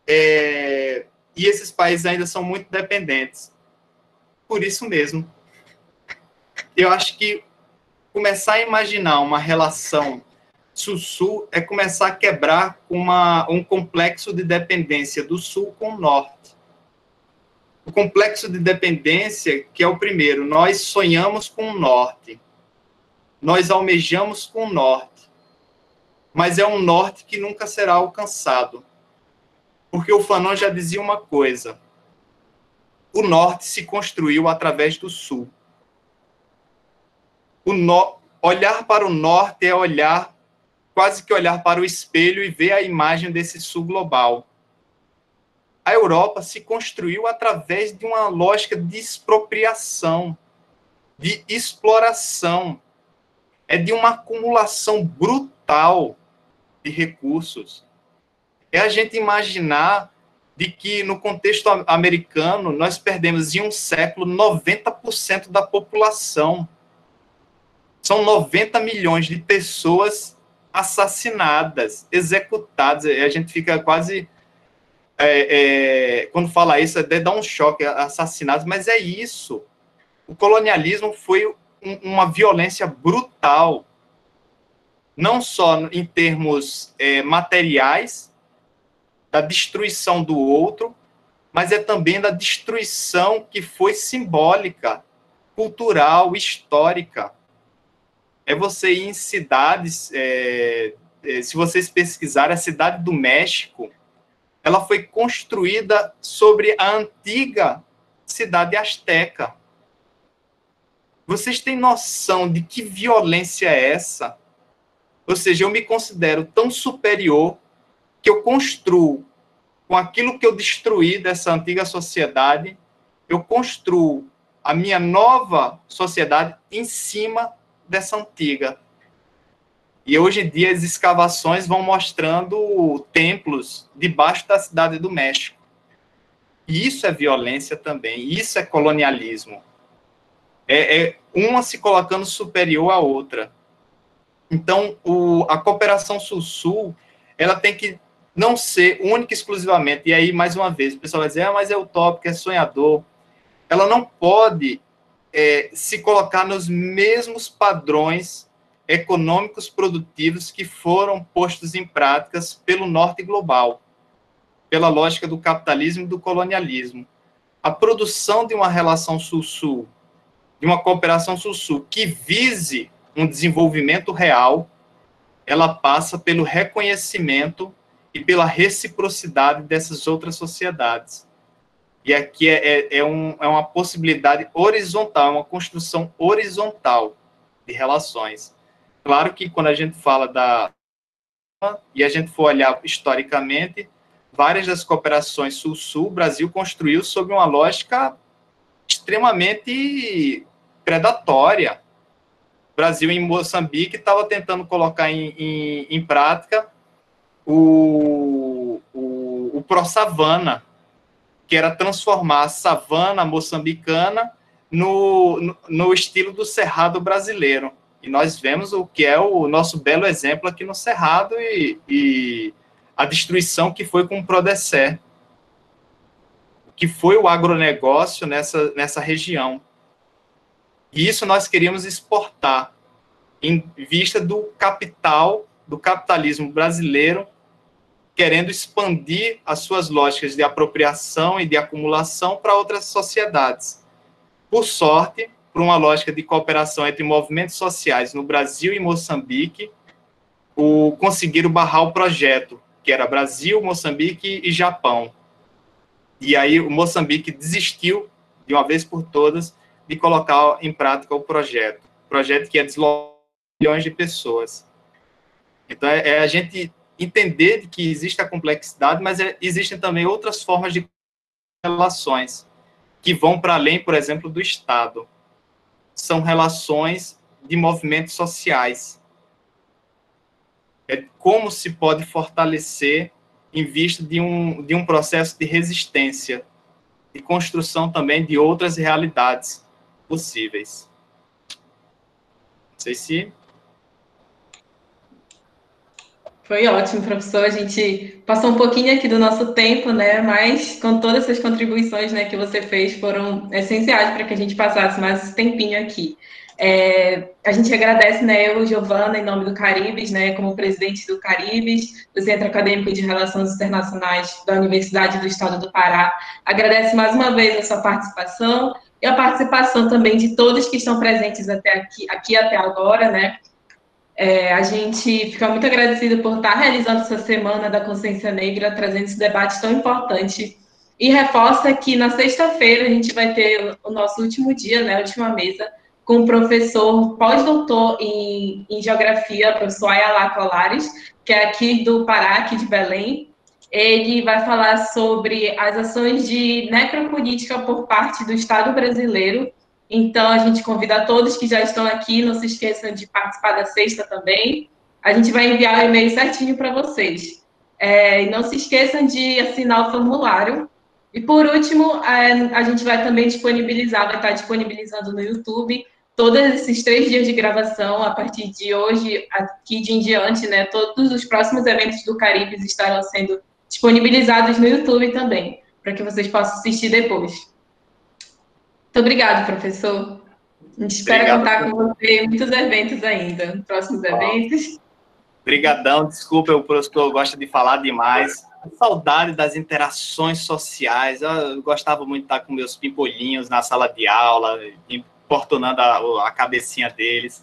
e esses países ainda são muito dependentes. Por isso mesmo. Eu acho que começar a imaginar uma relação Sul-Sul é começar a quebrar um complexo de dependência do Sul com o Norte. O complexo de dependência, que é o primeiro, nós sonhamos com o Norte, nós almejamos com o Norte, mas é um Norte que nunca será alcançado. Porque o Fanon já dizia uma coisa, o Norte se construiu através do Sul. Olhar para o Norte é quase que olhar para o espelho e ver a imagem desse Sul global. A Europa se construiu através de uma lógica de expropriação, de exploração, de uma acumulação brutal de recursos. É a gente imaginar de que, no contexto americano, nós perdemos em um século 90% da população. São 90 milhões de pessoas assassinadas, executadas. A gente fica quase... quando fala isso, dá um choque, assassinados, mas é isso. O colonialismo foi uma violência brutal, não só em termos materiais, da destruição do outro, mas é também da destruição que foi simbólica, cultural, histórica. É você ir em cidades, se vocês pesquisarem, a cidade do México, ela foi construída sobre a antiga cidade asteca. Vocês têm noção de que violência é essa? Ou seja, eu me considero tão superior que eu construo com aquilo que eu destruí dessa antiga sociedade, eu construo a minha nova sociedade em cima dessa antiga. E hoje em dia as escavações vão mostrando templos debaixo da cidade do México. E isso é violência também, isso é colonialismo. Uma se colocando superior à outra. Então, a cooperação Sul-Sul, ela tem que não ser única e exclusivamente, e aí, mais uma vez, o pessoal vai dizer, mas é utópico, é sonhador. Ela não pode se colocar nos mesmos padrões econômicos produtivos que foram postos em práticas pelo norte global, pela lógica do capitalismo e do colonialismo. A produção de uma relação Sul-Sul, de uma cooperação Sul-Sul que vise um desenvolvimento real, ela passa pelo reconhecimento e pela reciprocidade dessas outras sociedades. E aqui é uma possibilidade horizontal, uma construção horizontal de relações. Claro que quando a gente fala e a gente for olhar historicamente, várias das cooperações Sul-Sul, o Brasil construiu sob uma lógica extremamente predatória. O Brasil, em Moçambique, estava tentando colocar em prática o pró-savana, que era transformar a savana moçambicana no estilo do cerrado brasileiro. E nós vemos o que é o nosso belo exemplo aqui no Cerrado e a destruição que foi com o Prodecé, que foi o agronegócio nessa região. E isso nós queríamos exportar em vista do capitalismo brasileiro, querendo expandir as suas lógicas de apropriação e de acumulação para outras sociedades. Por sorte, por uma lógica de cooperação entre movimentos sociais no Brasil e Moçambique, conseguiram barrar o projeto, que era Brasil, Moçambique e Japão. E aí o Moçambique desistiu, de uma vez por todas, de colocar em prática o projeto que ia deslocar milhões de pessoas. Então, a gente entender que existe a complexidade, mas existem também outras formas de relações, que vão para além, por exemplo, do Estado. São relações de movimentos sociais. É como se pode fortalecer em vista de um processo de resistência, de construção também de outras realidades possíveis. Não sei se... Foi ótimo, professor. A gente passou um pouquinho aqui do nosso tempo, né? Mas com todas essas contribuições, né, que você fez foram essenciais para que a gente passasse mais esse tempinho aqui. A gente agradece, né, eu, Giovana, em nome do Caribes, né, como presidente do Caribes, do Centro Acadêmico de Relações Internacionais da Universidade do Estado do Pará. Agradece mais uma vez a sua participação e a participação também de todos que estão presentes até aqui até agora, né? A gente fica muito agradecido por estar realizando essa Semana da Consciência Negra, trazendo esse debate tão importante. E reforça que na sexta-feira a gente vai ter o nosso último dia, né, a última mesa, com o professor pós-doutor em Geografia, professor Ayala Colares, que é aqui do Pará, aqui de Belém. Ele vai falar sobre as ações de necropolítica por parte do Estado brasileiro. Então, a gente convida a todos que já estão aqui, não se esqueçam de participar da sexta também. A gente vai enviar o e-mail certinho para vocês. E não se esqueçam de assinar o formulário. E, por último, a gente vai também disponibilizar, vai estar disponibilizando no YouTube todos esses 3 dias de gravação, a partir de hoje, aqui de em diante, né? Todos os próximos eventos do Caribes estarão sendo disponibilizados no YouTube também, para que vocês possam assistir depois. Muito obrigado, professor. A gente espera contar com você em muitos eventos ainda, próximos eventos. Obrigadão, desculpa, o professor gosta de falar demais. Saudade das interações sociais. Eu gostava muito de estar com meus pimpolhinhos na sala de aula, importunando a cabecinha deles.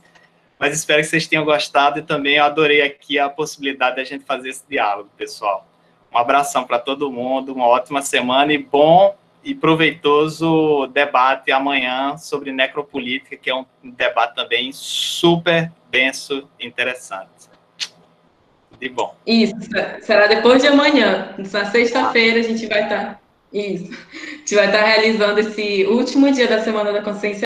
Mas espero que vocês tenham gostado e também eu adorei aqui a possibilidade de a gente fazer esse diálogo, pessoal. Um abração para todo mundo, uma ótima semana e bom e proveitoso debate amanhã sobre necropolítica, que é um debate também super denso e interessante. De bom. Isso, será depois de amanhã. Na sexta-feira a gente vai estar... Isso. A gente vai estar realizando esse último dia da Semana da Consciência